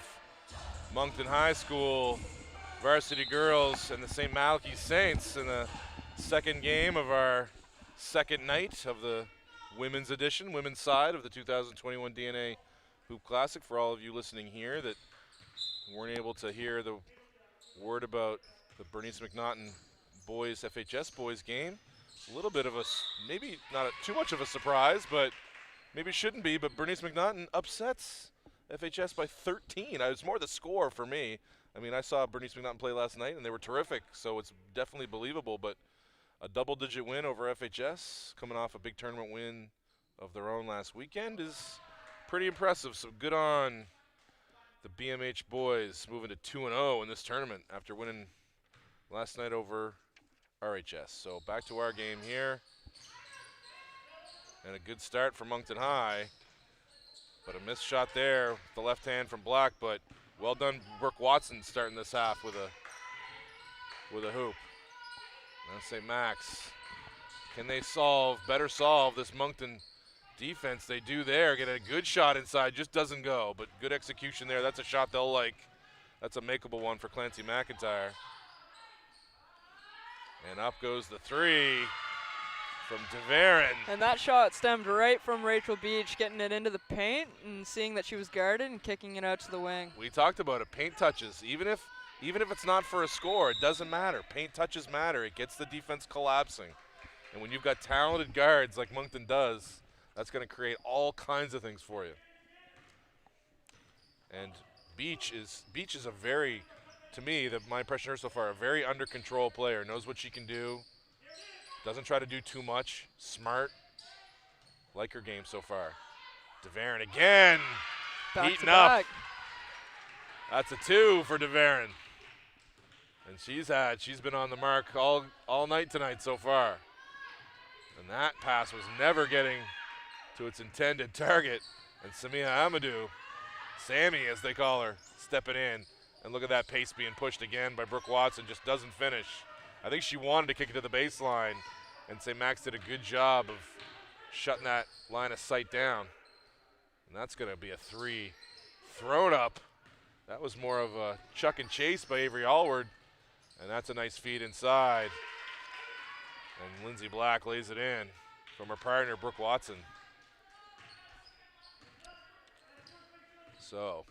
Moncton High School varsity girls and the St. Malachy Saints in the second game of our second night of the women's edition, women's side of the 2021 DNA Hoop Classic. For all of you listening here that weren't able to hear the word about the Bernice McNaughton boys, FHS boys game, a little bit of a, maybe not too much of a surprise, but maybe shouldn't be, but Bernice McNaughton upsets FHS by 13. It was more the score for me. I mean, I saw Bernice McNaughton play last night, and they were terrific, so it's definitely believable, but a double-digit win over FHS, coming off a big tournament win of their own last weekend, is pretty impressive. So good on the BMH boys, moving to 2-0 in this tournament after winning last night over RHS. So back to our game here. And a good start for Moncton High, but a missed shot there with the left hand from Black, but well done Brooke Watson starting this half with a hoop. Now St. Max, can they better solve this Moncton defense? They do there, get a good shot inside, just doesn't go, but good execution there. That's a shot they'll like. That's a makeable one for Clancy McIntyre. And up goes the three from DeVaron. And that shot stemmed right from Rachel Beach, getting it into the paint and seeing that she was guarded and kicking it out to the wing. We talked about it, paint touches. Even if it's not for a score, it doesn't matter. Paint touches matter. It gets the defense collapsing. And when you've got talented guards like Moncton does, that's going to create all kinds of things for you. And Beach is a very, to me, my impression of her so far, a very under control player, knows what she can do. Doesn't try to do too much. Smart. Like her game so far. DeVaron again. Heating up. That's a 2 for DeVaron. And she's been on the mark all night tonight so far. And that pass was never getting to its intended target. And Samia Amadou, Sammy as they call her, stepping in. And look at that pace being pushed again by Brooke Watson, just doesn't finish. I think she wanted to kick it to the baseline, and St. Max did a good job of shutting that line of sight down. And that's going to be a 3. Thrown up. That was more of a chuck and chase by Avery Allward, and that's a nice feed inside. And Lindsay Black lays it in from her partner, Brooke Watson. So,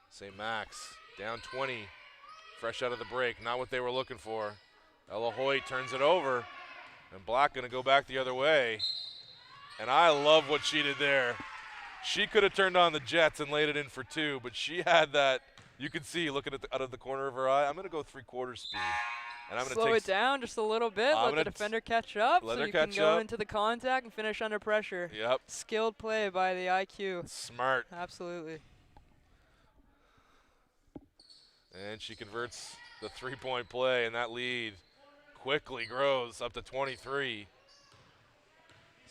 St. Max down 20, fresh out of the break. Not what they were looking for. Ella Hoyt turns it over, and Black going to go back the other way. And I love what she did there. She could have turned on the jets and laid it in for 2, but she had that, you could see looking out of the corner of her eye. I'm going to go 3/4 speed. And I'm going to slow it down just a little bit, let the defender catch up so you can go into the contact and finish under pressure. Yep. Skilled play by the IQ. Smart. Absolutely. And she converts the 3-point play, and that lead quickly grows up to 23.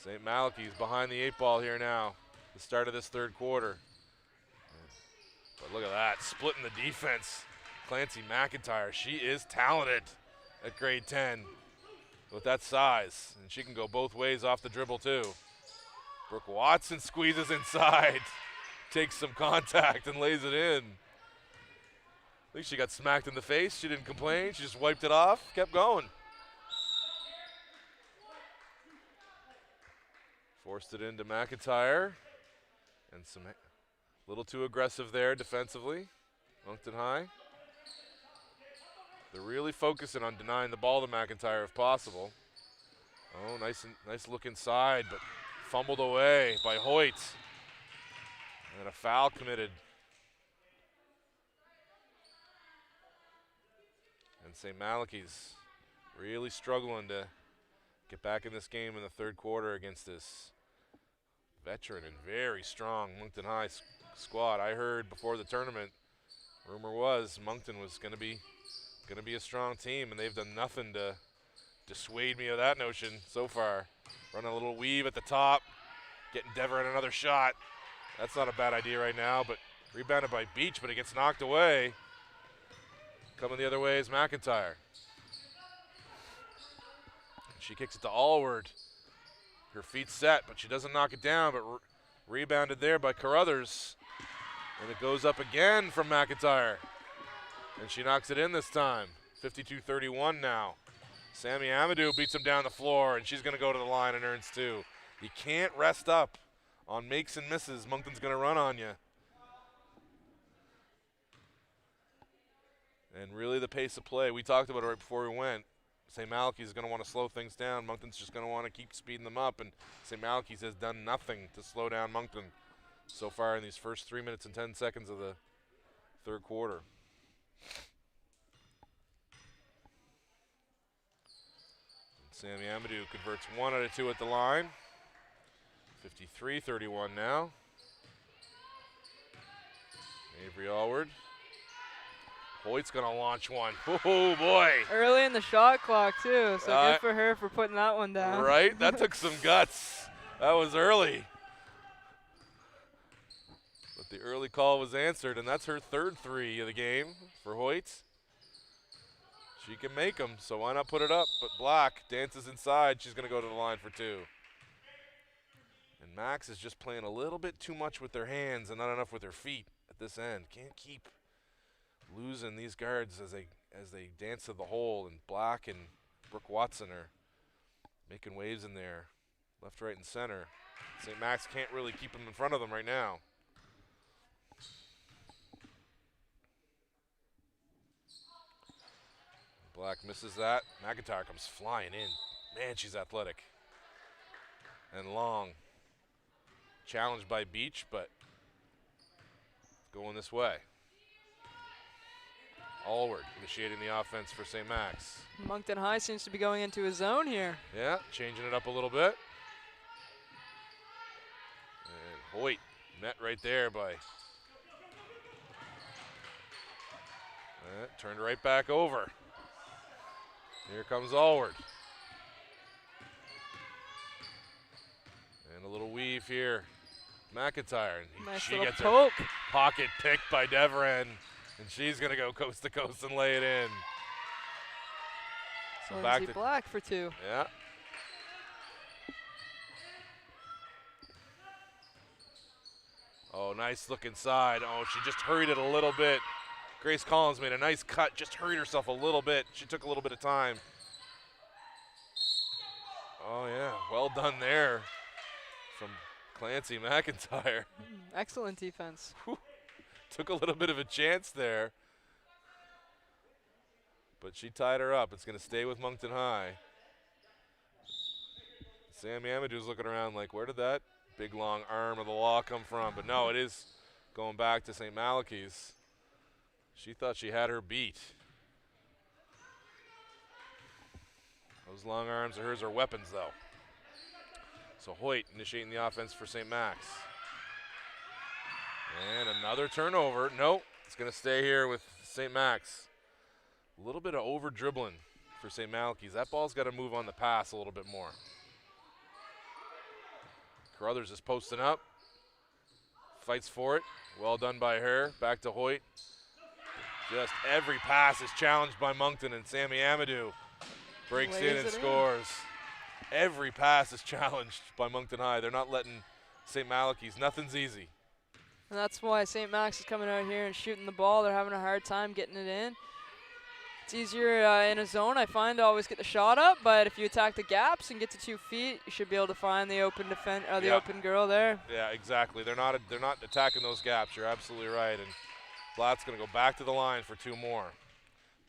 St. Malachy's behind the 8 ball here now, the start of this third quarter. But look at that, splitting the defense. Clancy McIntyre, she is talented at grade 10 with that size, and she can go both ways off the dribble too. Brooke Watson squeezes inside, takes some contact and lays it in. At least she got smacked in the face. She didn't complain. She just wiped it off, kept going. Forced it into McIntyre. And some little too aggressive there defensively. Moncton High. They're really focusing on denying the ball to McIntyre if possible. Oh, nice look inside, but fumbled away by Hoyt. And a foul committed. And St. Malachy's really struggling to get back in this game in the third quarter against this veteran and very strong Moncton High squad. I heard before the tournament, rumor was Moncton was going to be a strong team, and they've done nothing to dissuade me of that notion so far. Run a little weave at the top, getting Deveron another shot. That's not a bad idea right now, but rebounded by Beach, but it gets knocked away. Coming the other way is McIntyre. She kicks it to Allward. Her feet set, but she doesn't knock it down, but Rebounded there by Carruthers. And it goes up again from McIntyre. And she knocks it in this time. 52-31 now. Sammy Amadou beats him down the floor, and she's going to go to the line and earns 2. You can't rest up on makes and misses. Moncton's going to run on you. And really the pace of play, we talked about it right before we went. St. Malachy's is going to want to slow things down. Moncton's just going to want to keep speeding them up, and St. Malachy's has done nothing to slow down Moncton so far in these first 3 minutes and 10 seconds of the third quarter. And Sammy Amadou converts 1 out of 2 at the line. 53-31 now. Avery Allward. Hoyt's going to launch one. Oh, boy. Early in the shot clock, too, so good for her for putting that one down. Right? That took some guts. That was early. But the early call was answered, and that's her third 3 of the game for Hoyt. She can make them, so why not put it up? But Black dances inside. She's going to go to the line for 2. And Max is just playing a little bit too much with their hands and not enough with their feet at this end. Can't keep losing these guards as they dance to the hole, and Black and Brooke Watson are making waves in there, left, right, and center. St. Max can't really keep them in front of them right now. Black misses that. McIntyre comes flying in. Man, she's athletic and long. Challenged by Beach, but going this way. Allward initiating the offense for St. Max. Moncton High seems to be going into a zone here. Yeah, changing it up a little bit. And Hoyt met right there by. Turned right back over. Here comes Allward. And a little weave here. McIntyre. Nice she little gets poke. her pocket picked by Deveran. And she's going to go coast to coast and lay it in. So Lindsay Black for 2. Yeah. Oh, nice look inside. Oh, she just hurried it a little bit. Grace Collins made a nice cut, just hurried herself a little bit. She took a little bit of time. Oh, yeah, well done there from Clancy McIntyre. Excellent defense. Whew. Took a little bit of a chance there. But she tied her up. It's going to stay with Moncton High. Sammy Amadou's looking around like, where did that big long arm of the law come from? But no, it is going back to St. Malachy's. She thought she had her beat. Those long arms of hers are weapons, though. So Hoyt initiating the offense for St. Max. And another turnover. Nope, it's going to stay here with St. Max. A little bit of over-dribbling for St. Malachy's. That ball's got to move on the pass a little bit more. Carruthers is posting up. Fights for it. Well done by her. Back to Hoyt. Just every pass is challenged by Moncton, and Sammy Amadou breaks in and scores. Every pass is challenged by Moncton High. They're not letting St. Malachy's. Nothing's easy. And that's why St. Max is coming out here and shooting the ball. They're having a hard time getting it in. It's easier in a zone, I find, to always get the shot up, but if you attack the gaps and get to 2 feet, you should be able to find the open open girl there. Yeah, exactly. They're not attacking those gaps. You're absolutely right. And Blatt's going to go back to the line for 2 more.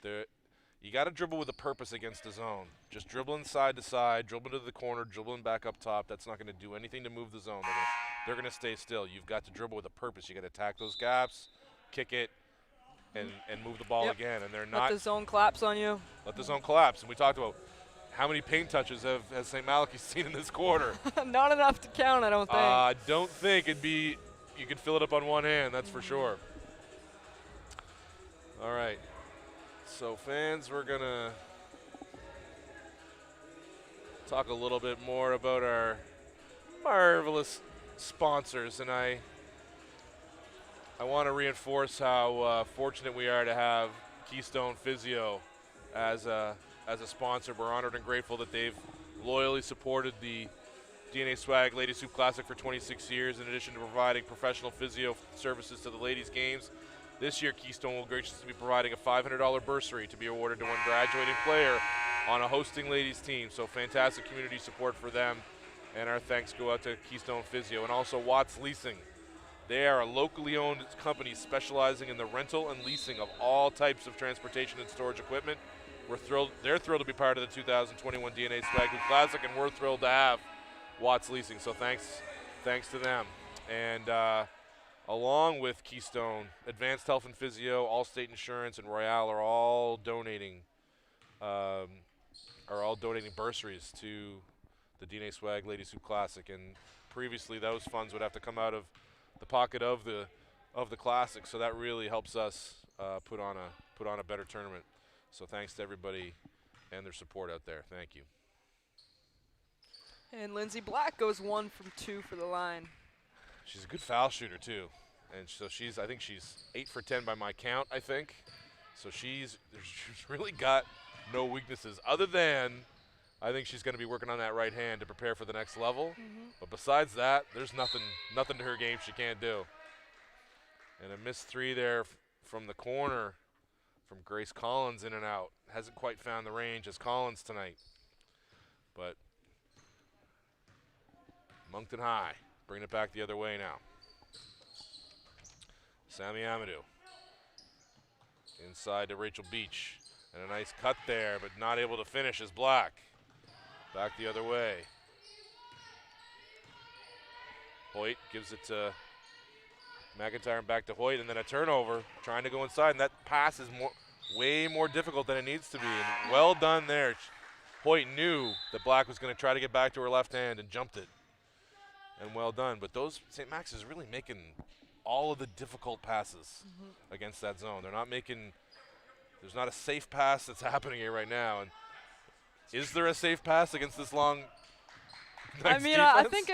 You got to dribble with a purpose against a zone. Just dribbling side to side, dribbling to the corner, dribbling back up top. That's not going to do anything to move the zone. They're going to stay still. You've got to dribble with a purpose. You got to attack those gaps, kick it, and move the ball again. And they're not. Let the zone collapse on you. Let the zone collapse. And we talked about how many paint touches has St. Malachy seen in this quarter. Not enough to count, I don't think. I don't think it'd be. You could fill it up on one hand. That's for sure. All right. So fans, we're gonna talk a little bit more about our marvelous sponsors, and I want to reinforce how fortunate we are to have Keystone Physio as a sponsor. We're honored and grateful that they've loyally supported the DNA Swag Ladies Hoop Classic for 26 years. In addition to providing professional physio services to the ladies' games, this year Keystone will graciously be providing a $500 bursary to be awarded to one graduating player on a hosting ladies team. So fantastic community support for them. And our thanks go out to Keystone Physio and also Watts Leasing. They are a locally owned company specializing in the rental and leasing of all types of transportation and storage equipment. They're thrilled to be part of the 2021 DNA Swag Hoop Classic, and we're thrilled to have Watts Leasing. So thanks to them. And along with Keystone, Advanced Health and Physio, Allstate Insurance, and Royale are all donating bursaries to the DNA Swag Ladies Hoop Classic. And previously, those funds would have to come out of the pocket of the classic. So that really helps us put on a better tournament. So thanks to everybody and their support out there. Thank you. And Lindsay Black goes 1 from 2 for the line. She's a good foul shooter too, and so I think she's 8 for 10 by my count. I think, so she's really got no weaknesses other than I think she's going to be working on that right hand to prepare for the next level. But besides that, there's nothing to her game she can't do. And a missed 3 there from the corner from Grace Collins, in and out. Hasn't quite found the range as Collins tonight. But Moncton High bringing it back the other way now. Sammy Amadou inside to Rachel Beach. And a nice cut there, but not able to finish as Black. Back the other way. Hoyt gives it to McIntyre and back to Hoyt, and then a turnover, trying to go inside, and that pass is way more difficult than it needs to be. And well done there. Hoyt knew that Black was going to try to get back to her left hand and jumped it. And well done. But those St. Max is really making all of the difficult passes against that zone. They're not making, there's not a safe pass that's happening here right now. And is there a safe pass against this long I mean, I think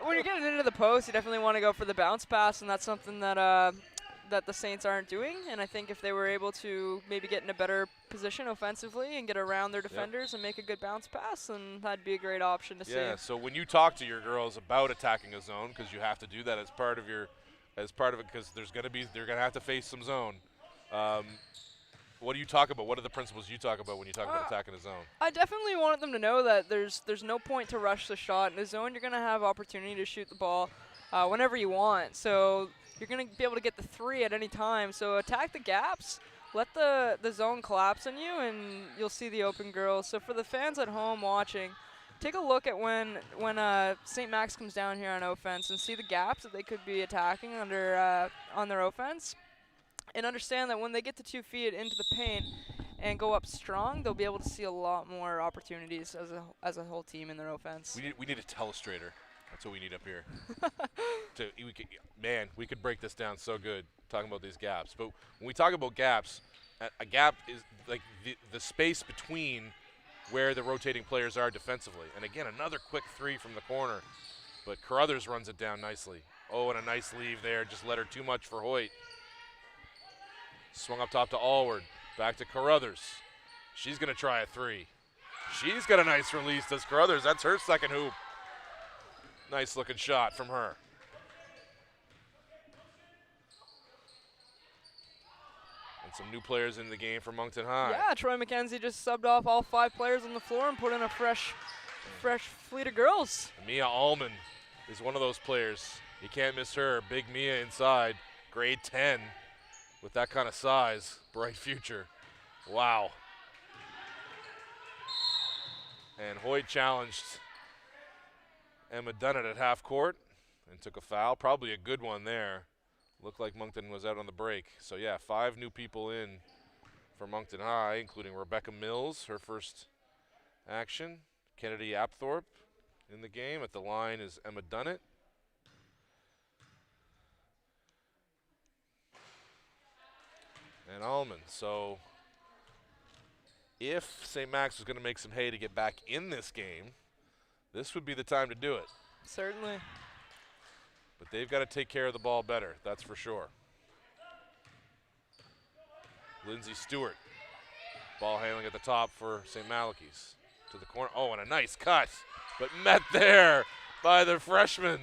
when you're getting into the post, you definitely want to go for the bounce pass, and that's something that that the Saints aren't doing. And I think if they were able to maybe get in a better position offensively and get around their defenders and make a good bounce pass, then that'd be a great option to see. Yeah, so when you talk to your girls about attacking a zone, because you have to do that as part of it, because they're gonna have to face some zone. What do you talk about? What are the principles you talk about when you talk about attacking a zone? I definitely want them to know that there's no point to rush the shot. In the zone, you're going to have opportunity to shoot the ball whenever you want. So you're going to be able to get the 3 at any time. So attack the gaps. Let the zone collapse on you, and you'll see the open girls. So for the fans at home watching, take a look at when St. Max comes down here on offense and see the gaps that they could be attacking on their offense. And understand that when they get to 2 feet into the paint and go up strong, they'll be able to see a lot more opportunities as a whole team in their offense. We need a telestrator. That's what we need up here. We could break this down so good talking about these gaps. But when we talk about gaps, a gap is like the space between where the rotating players are defensively. And again, another quick 3 from the corner. But Carruthers runs it down nicely. Oh, and a nice leave there. Just let her too much for Hoyt. Swung up top to Allward. Back to Carruthers. She's going to try a 3. She's got a nice release, does Carruthers. That's her second hoop. Nice looking shot from her. And some new players in the game for Moncton High. Yeah, Troy McKenzie just subbed off all 5 players on the floor and put in a fresh fleet of girls. Mia Allman is one of those players. You can't miss her. Big Mia inside. Grade 10. With that kind of size, bright future. Wow. And Hoyt challenged Emma Dunnett at half court and took a foul. Probably a good one there. Looked like Moncton was out on the break. So, yeah, 5 new people in for Moncton High, including Rebecca Mills, her first action. Kennedy Apthorpe in the game. At the line is Emma Dunnett. And Allman. So if St. Max was going to make some hay to get back in this game, this would be the time to do it. Certainly. But they've got to take care of the ball better, that's for sure. Lindsay Stewart. Ball handling at the top for St. Malachy's. To the corner. Oh, and a nice cut. But met there by the freshman,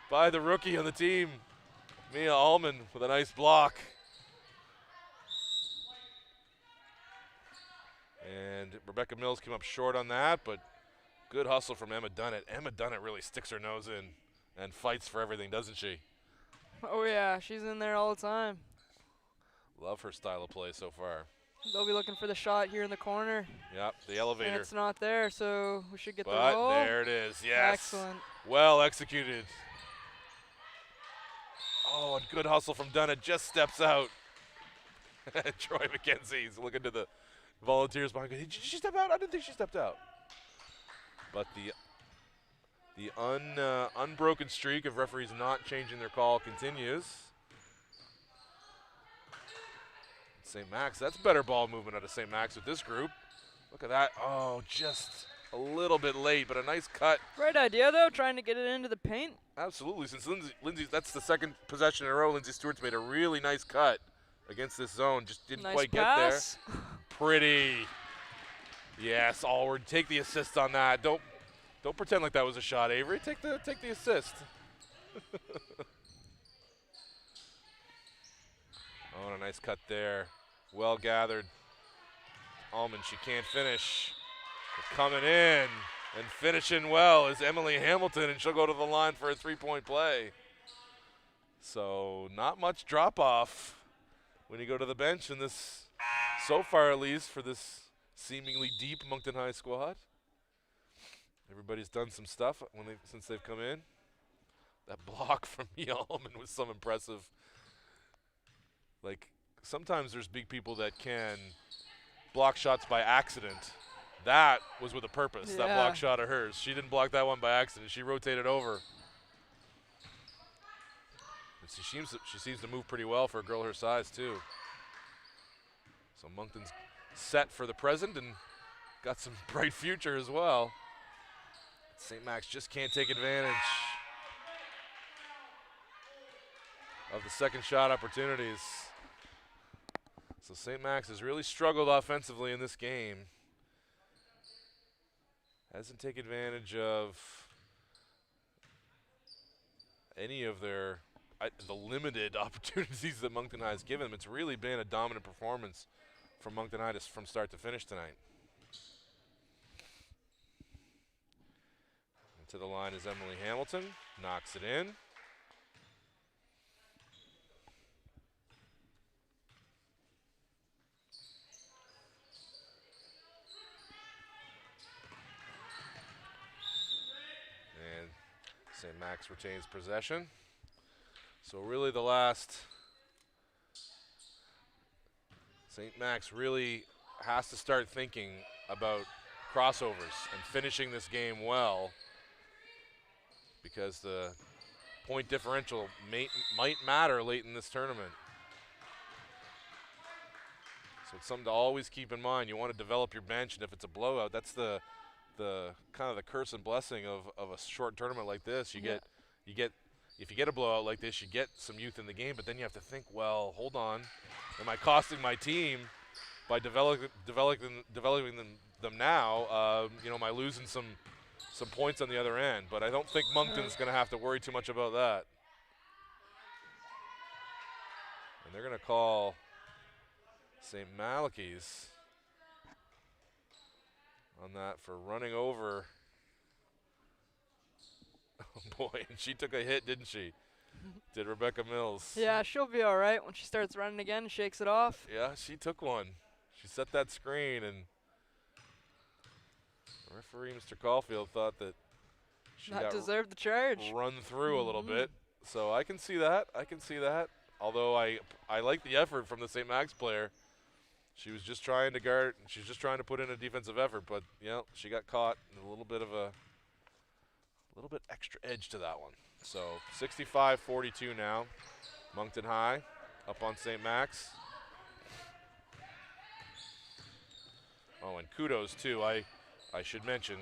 by the rookie on the team, Mia Allman with a nice block. And Rebecca Mills came up short on that, but good hustle from Emma Dunnett. Emma Dunnett really sticks her nose in and fights for everything, doesn't she? Oh yeah, she's in there all the time. Love her style of play so far. They'll be looking for the shot here in the corner. Yep, the elevator. And it's not there, so we should get the But roll. there it is, yes. Excellent. Well executed. Oh, and good hustle from Dunnett, just steps out. Troy McKenzie's looking to the volunteers behind. Did she step out? I didn't think she stepped out. But the unbroken streak of referees not changing their call continues. St. Max, that's better ball movement out of St. Max with this group. Look at that. Oh, just a little bit late, but a nice cut. Great idea, though, trying to get it into the paint. Absolutely. Since Lindsay, that's the second possession in a row. Lindsay Stewart's made a really nice cut against this zone. Just didn't Nice quite pass. get there. Pretty. Yes, Allward. Take the assist on that. Don't pretend like that was a shot, Avery. Take the assist. Oh, and a nice cut there. Well gathered. Allman, she can't finish. But coming in and finishing well is Emily Hamilton, and she'll go to the line for a three-point play. So not much drop-off when you go to the bench in this, so far at least, for this seemingly deep Moncton High squad. Everybody's done some stuff since they've come in. That block from Mia Allman was some impressive. Like, sometimes there's big people that can block shots by accident. That was with a purpose, that block shot of hers. She didn't block that one by accident. She rotated over. And she seems to move pretty well for a girl her size, too. So Moncton's set for the present and got some bright future as well. St. Max just can't take advantage of the second shot opportunities. So St. Max has really struggled offensively in this game. Hasn't taken advantage of any of the limited opportunities that Moncton High has given them. It's really been a dominant performance from Moncton High from start to finish tonight. And to the line is Emily Hamilton, knocks it in. St. Max retains possession. So really St. Max really has to start thinking about crossovers and finishing this game well, because the point differential might matter late in this tournament. So it's something to always keep in mind. You want to develop your bench, and if it's a blowout, that's the kind of the curse and blessing of a short tournament like this. If you get a blowout like this, you get some youth in the game, but then you have to think, well, hold on, am I costing my team by developing them now? Am I losing some points on the other end? But I don't think Moncton's going to have to worry too much about that. And they're going to call St. Malachy's on that for running over. Oh boy, and she took a hit, didn't she? Did Rebecca Mills. Yeah, she'll be all right when she starts running again, shakes it off. Yeah, she took one. She set that screen, and referee Mr. Caulfield thought that she Not got deserved the charge. Run through a little bit. So I can see that. Although I like the effort from the St. Max player. She was just trying to guard. She's just trying to put in a defensive effort, but she got caught. A little bit extra edge to that one. So 65-42 now. Moncton High up on St. Max. Oh, and kudos too. I should mention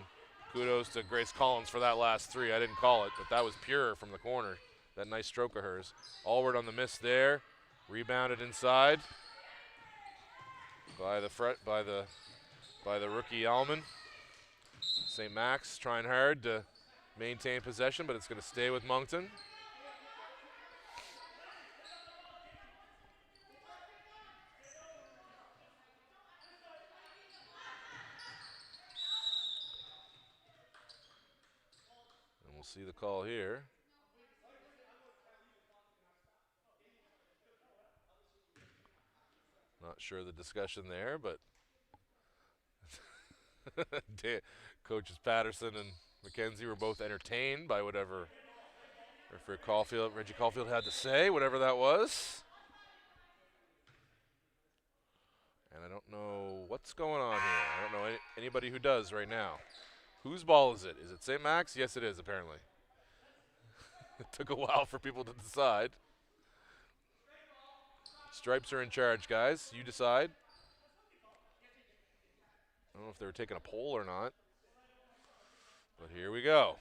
kudos to Grace Collins for that last three. I didn't call it, but that was pure from the corner. That nice stroke of hers. Allward on the miss there. Rebounded inside by the rookie Allman. St. Max trying hard to maintain possession, but it's going to stay with Moncton. And we'll see the call here. Not sure the discussion there, but Coaches Patterson and McKenzie were both entertained by whatever Reggie Caulfield had to say, whatever that was. And I don't know what's going on here. I don't know anybody who does right now. Whose ball is it? Is it St. Max? Yes, it is, apparently. It took a while for people to decide. Stripes are in charge, guys. You decide. I don't know if they were taking a poll or not. But here we go.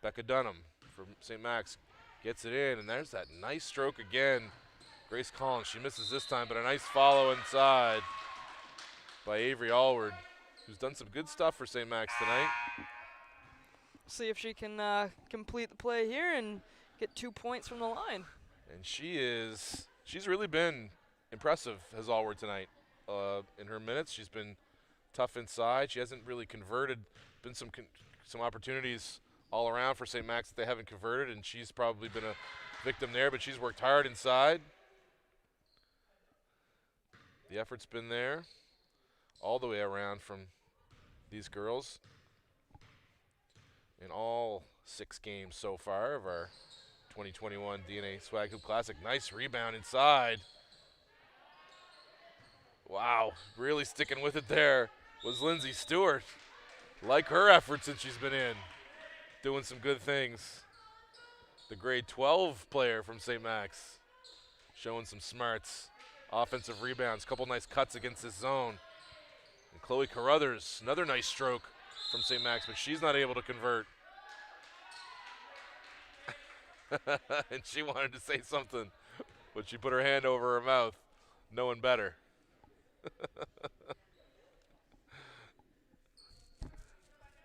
Becca Dunham from St. Max gets it in, and there's that nice stroke again. Grace Collins, she misses this time, but a nice follow inside by Avery Allward, who's done some good stuff for St. Max tonight. See if she can complete the play here and get 2 points from the line. And she's really been impressive, has Allward tonight. In her minutes, she's been tough inside. She hasn't really converted. Been some opportunities all around for St. Max that they haven't converted, and she's probably been a victim there, but she's worked hard inside. The effort's been there all the way around from these girls in all 6 games so far of our 2021 DNA Swag Hoop Classic. Nice rebound inside. Wow, really sticking with it there was Lindsay Stewart. Like her effort since she's been in, doing some good things. The grade 12 player from St. Max, showing some smarts. Offensive rebounds, couple nice cuts against this zone. And Chloe Carruthers, another nice stroke from St. Max, but she's not able to convert. And she wanted to say something, but she put her hand over her mouth, knowing better.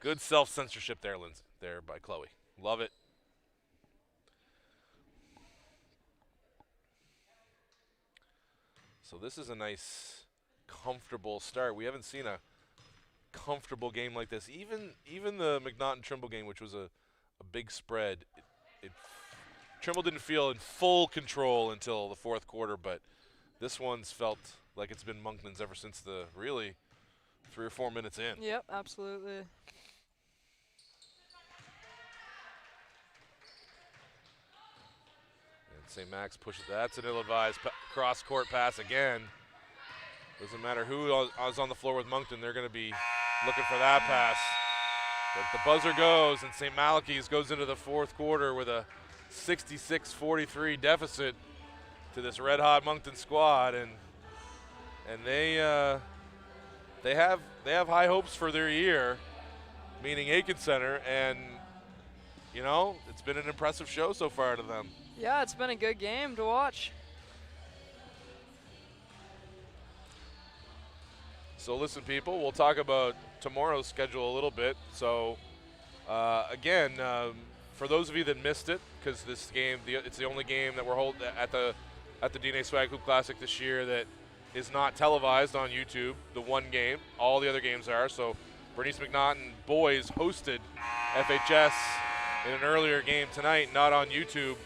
Good self-censorship there, Lindsay, there by Chloe. Love it. So this is a nice, comfortable start. We haven't seen a comfortable game like this. Even the McNaughton-Trimble game, which was a big spread, Trimble didn't feel in full control until the fourth quarter, but this one's felt like it's been Moncton's ever since the really 3 or 4 minutes in. Yep, absolutely. St. Max pushes. That's an ill-advised cross-court pass again. Doesn't matter who is on the floor with Moncton, they're going to be looking for that pass. But the buzzer goes, and St. Malachy's goes into the fourth quarter with a 66-43 deficit to this red-hot Moncton squad, and they have high hopes for their year, meaning Aiken Center, and you know it's been an impressive show so far to them. Yeah, it's been a good game to watch. So listen, people, we'll talk about tomorrow's schedule a little bit. So again, for those of you that missed it, because this game, it's the only game that we're holding at the DNA Swag Hoop Classic this year that is not televised on YouTube. The one game, all the other games are. So Bernice McNaughton boys hosted FHS in an earlier game tonight, not on YouTube.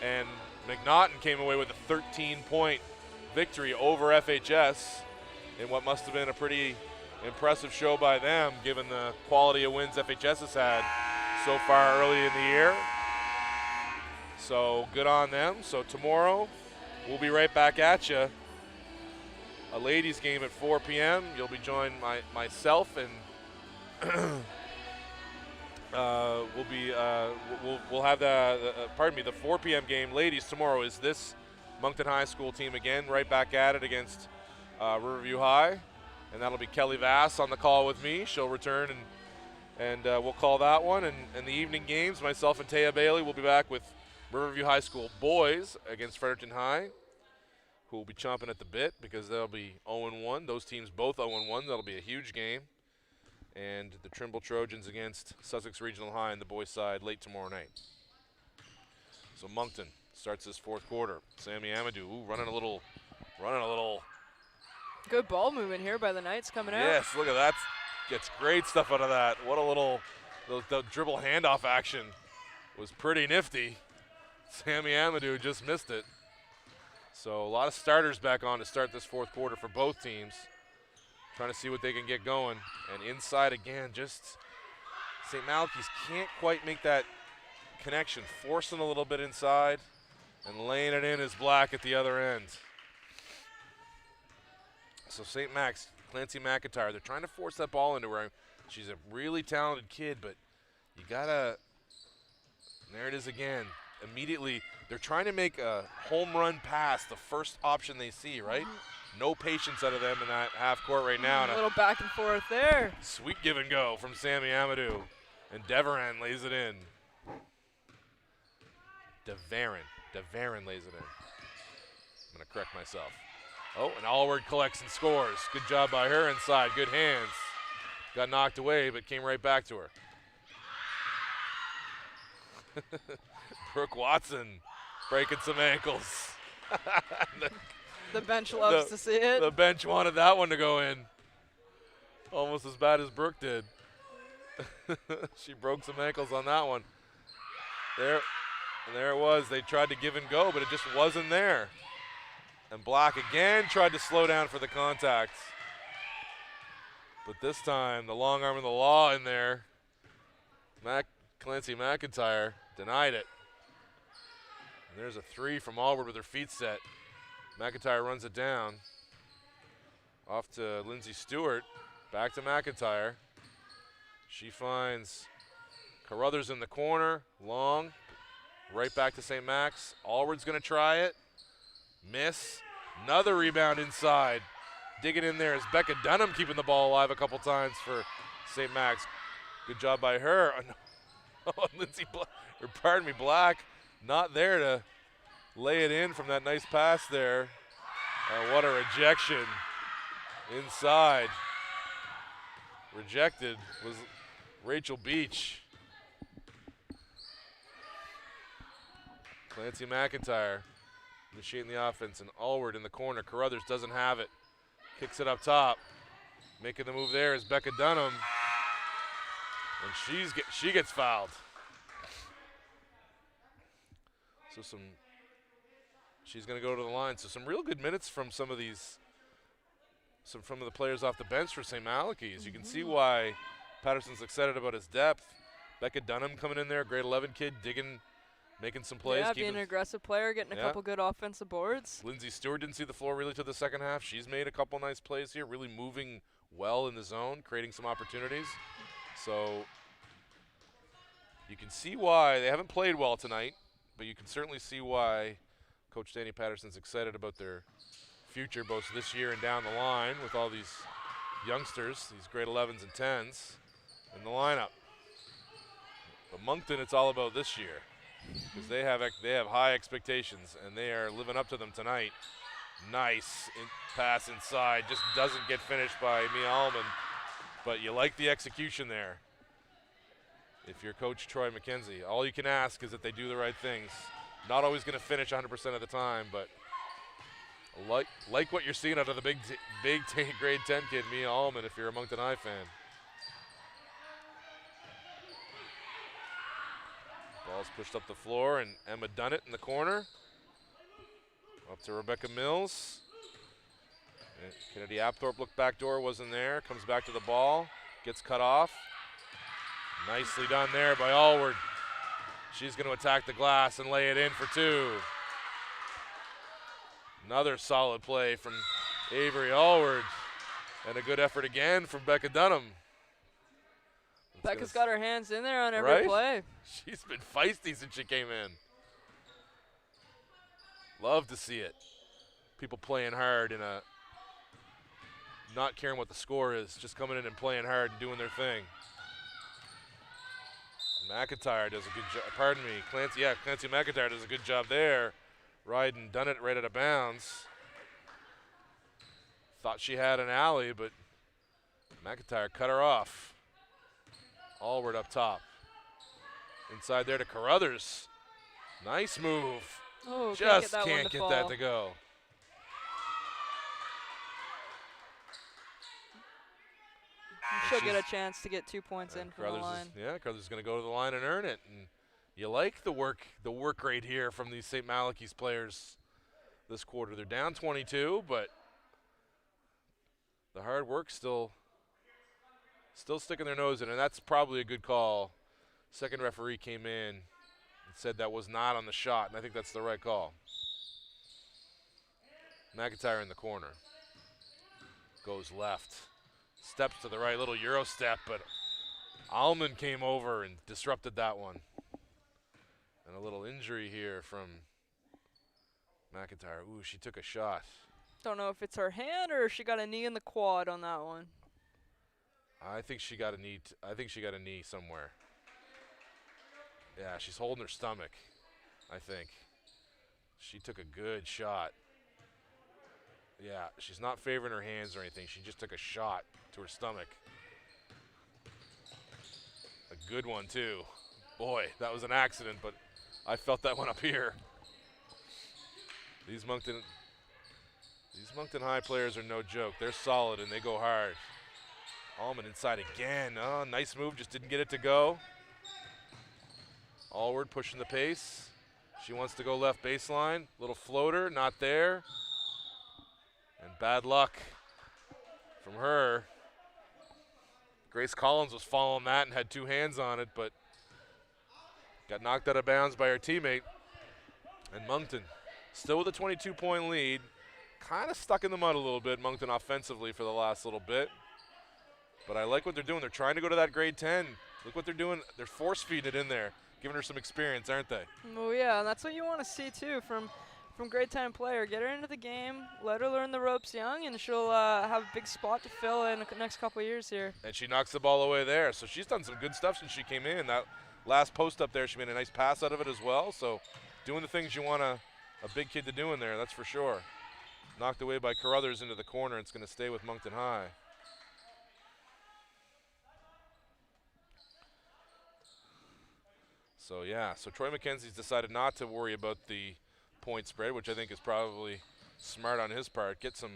And McNaughton came away with a 13-point victory over FHS in what must have been a pretty impressive show by them, given the quality of wins FHS has had so far early in the year. So good on them. So tomorrow, we'll be right back at you. A ladies game at 4 p.m. You'll be joined by myself and we'll have the 4 p.m. game. Ladies tomorrow is this Moncton High School team again, right back at it against Riverview High, and that'll be Kelly Vass on the call with me. She'll return and we'll call that one. And the evening games, myself and Taya Bailey will be back with Riverview High School boys against Fredericton High, who will be chomping at the bit because they'll be 0-1. Those teams both 0-1. That'll be a huge game. and the Trimble Trojans against Sussex Regional High on the boys' side late tomorrow night. So Moncton starts this fourth quarter. Sammy Amadou running a little. Good ball movement here by the Knights coming out. Yes, look at that. Gets great stuff out of that. What a little, the dribble handoff action was pretty nifty. Sammy Amadou just missed it. So a lot of starters back on to start this fourth quarter for both teams. Trying to see what they can get going. And inside again, just St. Malachy's can't quite make that connection. Forcing a little bit inside and laying it in is Black at the other end. So St. Max, Clancy McIntyre, they're trying to force that ball into her. She's a really talented kid, but you gotta, there it is again. Immediately, they're trying to make a home run pass, the first option they see, right? No patience out of them in that half court right now. A little back and forth there. Sweet give and go from Sammy Amadou. And Deveran lays it in. Deveran lays it in. I'm gonna correct myself. Oh, and Allward collects and scores. Good job by her inside, good hands. Got knocked away, but came right back to her. Brooke Watson breaking some ankles. The bench loves to see it. The bench wanted that one to go in. Almost as bad as Brooke did. She broke some ankles on that one. There it was. They tried to give and go, but it just wasn't there. And Black again tried to slow down for the contact. But this time, the long arm of the law in there. Clancy McIntyre denied it. And there's a three from Allward with her feet set. McIntyre runs it down. Off to Lindsay Stewart. Back to McIntyre. She finds Carruthers in the corner. Long. Right back to St. Max. Allward's going to try it. Miss. Another rebound inside. Digging in there is Becca Dunham keeping the ball alive a couple times for St. Max. Good job by her. Oh, Lindsay Black not there to lay it in from that nice pass there. What a rejection inside. Rejected was Rachel Beach. Clancy McIntyre initiating the offense, and Allward in the corner. Carruthers doesn't have it. Kicks it up top. Making the move there is Becca Dunham. And she gets fouled. So she's going to go to the line. So some real good minutes from some of the players off the bench for St. Malachy's. You can see why Patterson's excited about his depth. Becca Dunham coming in there, grade 11 kid, digging, making some plays. Yeah, being an aggressive player, getting a couple good offensive boards. Lindsay Stewart didn't see the floor really till the second half. She's made a couple nice plays here, really moving well in the zone, creating some opportunities. So you can see why they haven't played well tonight, but you can certainly see why Coach Danny Patterson's excited about their future both this year and down the line with all these youngsters, these grade 11s and 10s in the lineup. But Moncton, it's all about this year because they have high expectations, and they are living up to them tonight. Nice pass inside, just doesn't get finished by Mia Allman, but you like the execution there. If you're Coach Troy McKenzie, all you can ask is that they do the right things. Not always going to finish 100% of the time, but like what you're seeing out of the big grade 10 kid, Mia Allman, if you're a Moncton High fan. Ball's pushed up the floor, and Emma Dunnett in the corner. Up to Rebecca Mills. And Kennedy Apthorpe looked back door, wasn't there. Comes back to the ball, gets cut off. Nicely done there by Allward. She's going to attack the glass and lay it in for two. Another solid play from Avery Allward. And a good effort again from Becca Dunham. Becca's got her hands in there on every play. She's been feisty since she came in. Love to see it. People playing hard in a not caring what the score is, just coming in and playing hard and doing their thing. McIntyre does a good job. Pardon me, Clancy McIntyre does a good job there. Riding Dunnett right out of bounds. Thought she had an alley, but McIntyre cut her off. Allward up top. Inside there to Carruthers. Nice move. Oh, Just can't get that to go. She'll get a chance to get 2 points in from the line. Carruthers is going to go to the line and earn it. And you like the work rate here from these St. Malachy's players this quarter. They're down 22, but the hard work still sticking their nose in, and that's probably a good call. Second referee came in and said that was not on the shot, and I think that's the right call. McIntyre in the corner. Goes left. Steps to the right, little Euro step, but Almond came over and disrupted that one. And a little injury here from McIntyre. Ooh, she took a shot. Don't know if it's her hand or she got a knee in the quad on that one. I think she got a knee. I think she got a knee somewhere. Yeah, she's holding her stomach, I think. She took a good shot. Yeah, she's not favoring her hands or anything. She just took a shot to her stomach. A good one, too. Boy, that was an accident, but I felt that one up here. These Moncton High players are no joke. They're solid, and they go hard. Allman inside again. Oh, nice move, just didn't get it to go. Allward pushing the pace. She wants to go left baseline. Little floater, not there. And bad luck from her. Grace Collins was following that and had two hands on it, but got knocked out of bounds by her teammate. And Moncton still with a 22-point lead. Kind of stuck in the mud a little bit, Moncton offensively for the last little bit. But I like what they're doing. They're trying to go to that grade 10. Look what they're doing. They're force-feeding it in there, giving her some experience, aren't they? Oh, yeah, and that's what you want to see, too, from grade 10 player. Get her into the game, let her learn the ropes young, and she'll have a big spot to fill in the next couple of years here. And she knocks the ball away there. So she's done some good stuff since she came in. That last post up there, she made a nice pass out of it as well. So doing the things you want a big kid to do in there, that's for sure. Knocked away by Carruthers into the corner. It's going to stay with Moncton High. So, yeah, so Troy McKenzie's decided not to worry about the point spread, which I think is probably smart on his part. Get some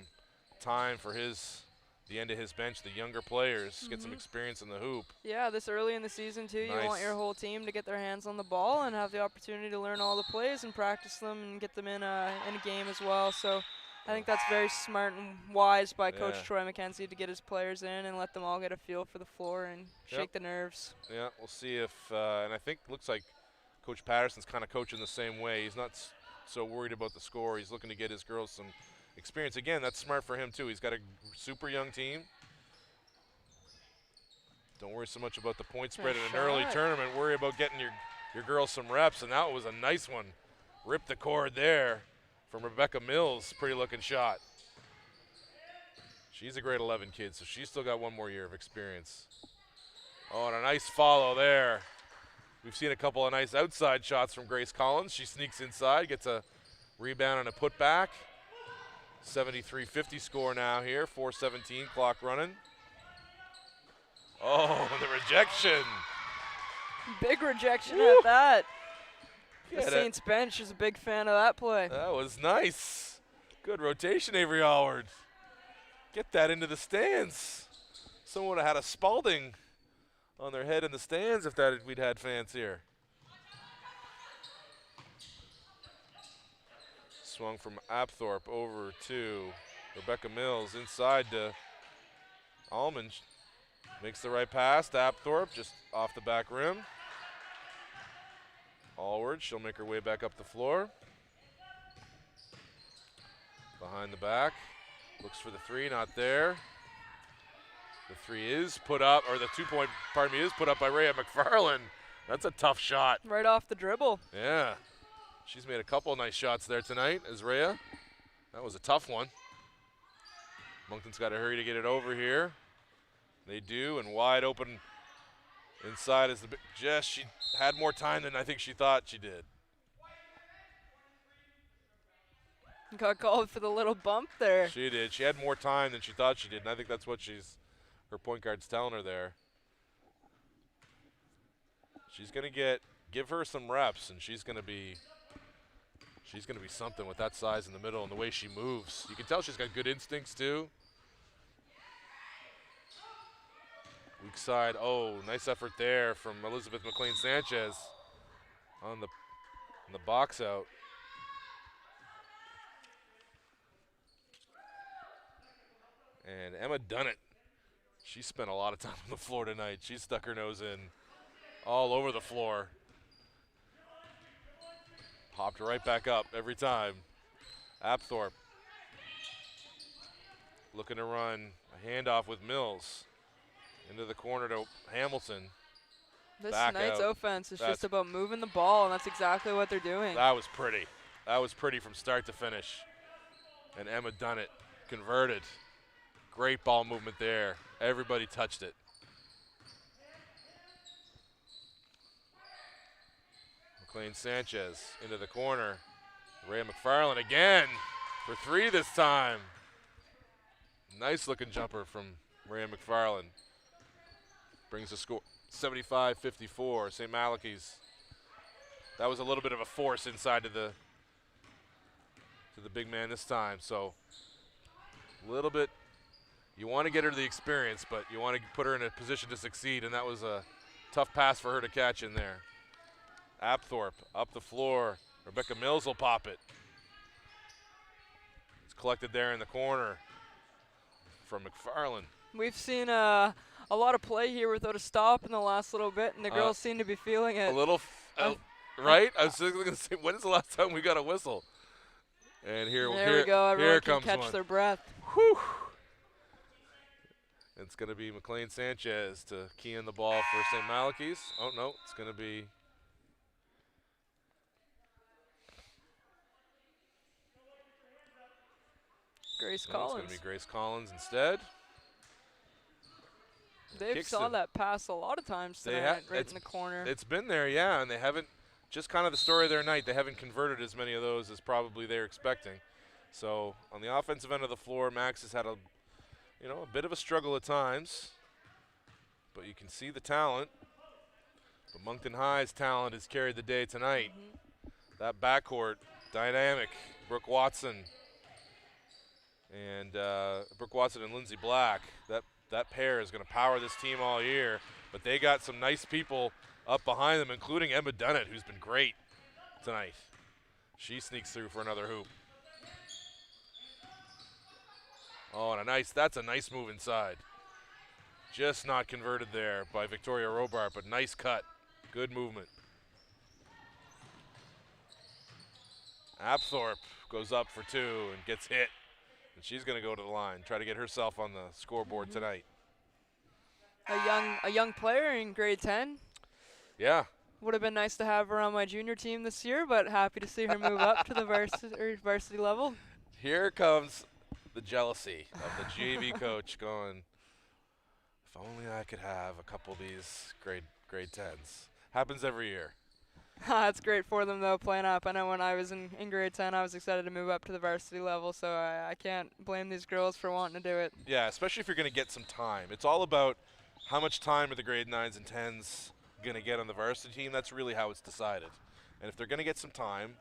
time for the end of his bench, the younger players, get some experience in the hoop. Yeah, this early in the season, too, Nice. You want your whole team to get their hands on the ball and have the opportunity to learn all the plays and practice them and get them in a game as well. So I think that's very smart and wise by Coach Troy McKenzie to get his players in and let them all get a feel for the floor and shake the nerves. Yeah, we'll see if, and I think looks like Coach Patterson's kind of coaching the same way. He's not so worried about the score. He's looking to get his girls some experience. Again, that's smart for him too. He's got a super young team. Don't worry so much about the point spread in an early tournament. Worry about getting your girls some reps, and that was a nice one. Ripped the cord there from Rebecca Mills. Pretty looking shot. She's a grade 11 kid, so she's still got one more year of experience. Oh, and a nice follow there. We've seen a couple of nice outside shots from Grace Collins. She sneaks inside, gets a rebound and a putback. 73-50 score now here, 4:17 clock running. Oh, the rejection. Big rejection at that. Yeah, the Saints bench is a big fan of that play. That was nice. Good rotation, Avery Allward. Get that into the stands. Someone would have had a Spalding on their head in the stands if we'd had fans here. Swung from Apthorpe over to Rebecca Mills, inside to Almond. Makes the right pass to Apthorpe, just off the back rim. Allward, she'll make her way back up the floor. Behind the back, looks for the three, not there. The three is put up, or the 2-point, is put up by Rhea McFarland. That's a tough shot. Right off the dribble. Yeah. She's made a couple of nice shots there tonight, as Rhea. That was a tough one. Moncton's got to hurry to get it over here. They do, and wide open inside is the big Jess. She had more time than I think she thought she did. Got called for the little bump there. She did. She had more time than she thought she did, and I think that's what her point guard's telling her there. She's going to give her some reps, and she's going to be something with that size in the middle and the way she moves. You can tell she's got good instincts too. Weak side. Oh, nice effort there from Elizabeth McLean-Sanchez on the box out. And Emma Dunnett, she spent a lot of time on the floor tonight. She stuck her nose in all over the floor. Hopped right back up every time. Apthorpe looking to run a handoff with Mills into the corner to Hamilton. This Back Knights out. offense is just about moving the ball, and that's exactly what they're doing. That was pretty. That was pretty from start to finish. And Emma Dunnett converted. Great ball movement there. Everybody touched it. McLean-Sanchez into the corner. Rhea McFarland again for 3 this time. Nice looking jumper from Rhea McFarland. Brings the score 75-54. St. Malachy's. That was a little bit of a force inside to the big man this time. So a little bit, you want to get her the experience, but you want to put her in a position to succeed, and that was a tough pass for her to catch in there. Apthorpe up the floor. Rebecca Mills will pop it. It's collected there in the corner from McFarland. We've seen a lot of play here without a stop in the last little bit, and the girls seem to be feeling it. A little, right? I was just going to say, when is the last time we got a whistle? And there we go. Everyone can comes catch one. their breath. Whew. It's going to be McLean-Sanchez to key in the ball for St. Malachy's. Oh, no, it's going to be Grace It's Collins. going to be Grace Collins instead. They've saw that pass a lot of times tonight, right in the corner. It's been there, yeah, and they haven't, just kind of the story of their night, they haven't converted as many of those as probably they're expecting. So on the offensive end of the floor, Max has had a bit of a struggle at times, but you can see the talent. But Moncton High's talent has carried the day tonight. That backcourt, dynamic, Brooke Watson and Lindsay Black, that pair is going to power this team all year, but they got some nice people up behind them, including Emma Dunnett, who's been great tonight. She sneaks through for another hoop. Oh, and that's a nice move inside. Just not converted there by Victoria Robart, but nice cut. Good movement. Apthorpe goes up for 2 and gets hit. And she's going to go to the line, try to get herself on the scoreboard tonight. A young player in grade 10. Yeah. Would have been nice to have her on my junior team this year, but happy to see her move up to the varsity level. Here comes the jealousy of the JV coach going, if only I could have a couple of these grade 10s. Happens every year. It's great for them, though, playing up. I know when I was in grade 10, I was excited to move up to the varsity level, so I can't blame these girls for wanting to do it. Yeah, especially if you're going to get some time. It's all about how much time are the grade 9s and 10s going to get on the varsity team. That's really how it's decided. And if they're going to get some time,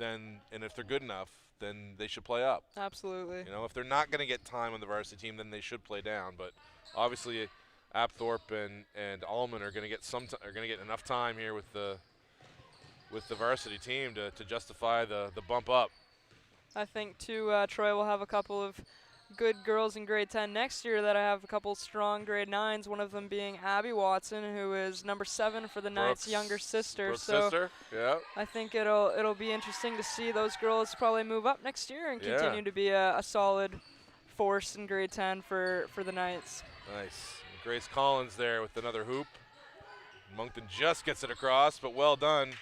and if they're good enough, then they should play up. Absolutely. If they're not going to get time on the varsity team, then they should play down. But obviously, Apthorpe and Allman are going to get enough time here with the varsity team to justify the bump up. I think, too, Troy will have a couple of good girls in grade 10 next year that I have a couple strong grade 9s, one of them being Abby Watson, who is number 7 for the Knights' younger sister. Yeah. I think it'll be interesting to see those girls probably move up next year and continue to be a solid force in grade 10 for the Knights. Nice. Grace Collins there with another hoop. Moncton just gets it across, but well done.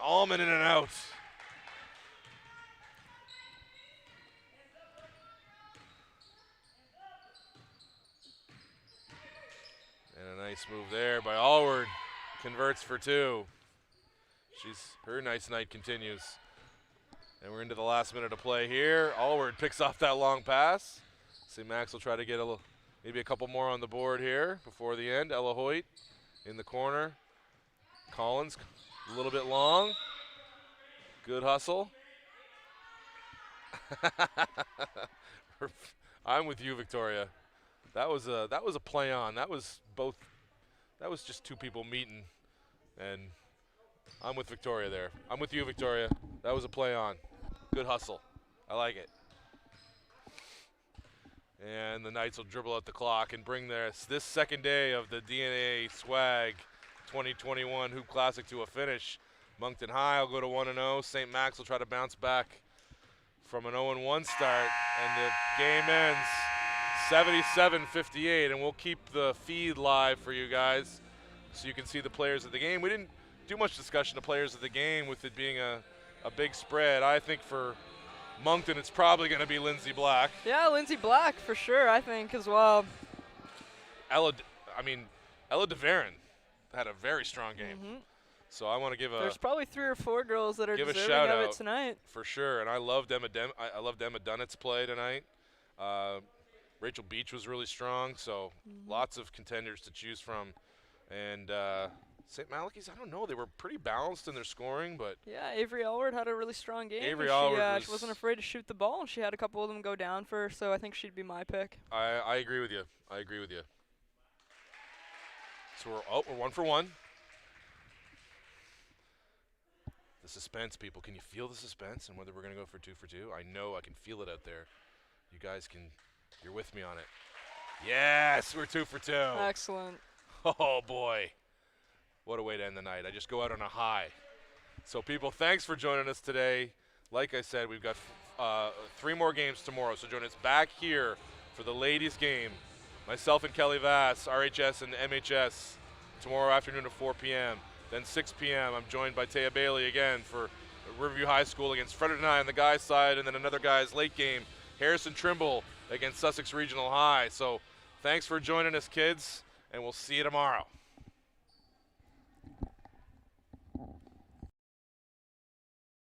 Allman in and out. And a nice move there by Allward. Converts for 2. Her nice night continues. And we're into the last minute of play here. Allward picks off that long pass. St. Max will try to get maybe a couple more on the board here before the end. Ella Hoyt in the corner. Collins, a little bit long. Good hustle. I'm with you, Victoria. That was a play on. That was just two people meeting, and I'm with Victoria there. I'm with you, Victoria. That was a play on. Good hustle. I like it. And the Knights will dribble out the clock and bring this second day of the DNA Swag 2021 Hoop Classic to a finish. Moncton High will go to 1-0. St. Max will try to bounce back from an 0-1 start, and the game ends 77-58, and we'll keep the feed live for you guys so you can see the players of the game. We didn't do much discussion of players of the game with it being a big spread. I think for Moncton, it's probably going to be Lindsay Black. Yeah, Lindsay Black for sure, I think, as well. Ella DeVaron had a very strong game. So I want to give There's probably 3 or 4 girls that are give deserving a shout of out it tonight. For sure, and I loved Emma Dunnett's play tonight. Rachel Beach was really strong, so lots of contenders to choose from. And St. Malachy's, I don't know, they were pretty balanced in their scoring, but yeah, Avery Alward had a really strong game. She wasn't afraid to shoot the ball, and she had a couple of them go down for her, so I think she'd be my pick. I agree with you. So we're 1 for 1. The suspense, people. Can you feel the suspense and whether we're going to go for 2 for 2? I know I can feel it out there. You guys you're with me on it. Yes, we're 2 for 2. Excellent. Oh, boy. What a way to end the night. I just go out on a high. So, people, thanks for joining us today. Like I said, we've got 3 more games tomorrow, so join us back here for the ladies' game. Myself and Kelly Vass, RHS and MHS, tomorrow afternoon at 4 p.m. Then 6 p.m., I'm joined by Taya Bailey again for Riverview High School against Fredericton High on the guys' side, and then another guys' late game, Harrison Trimble against Sussex Regional High. So thanks for joining us, kids, and we'll see you tomorrow.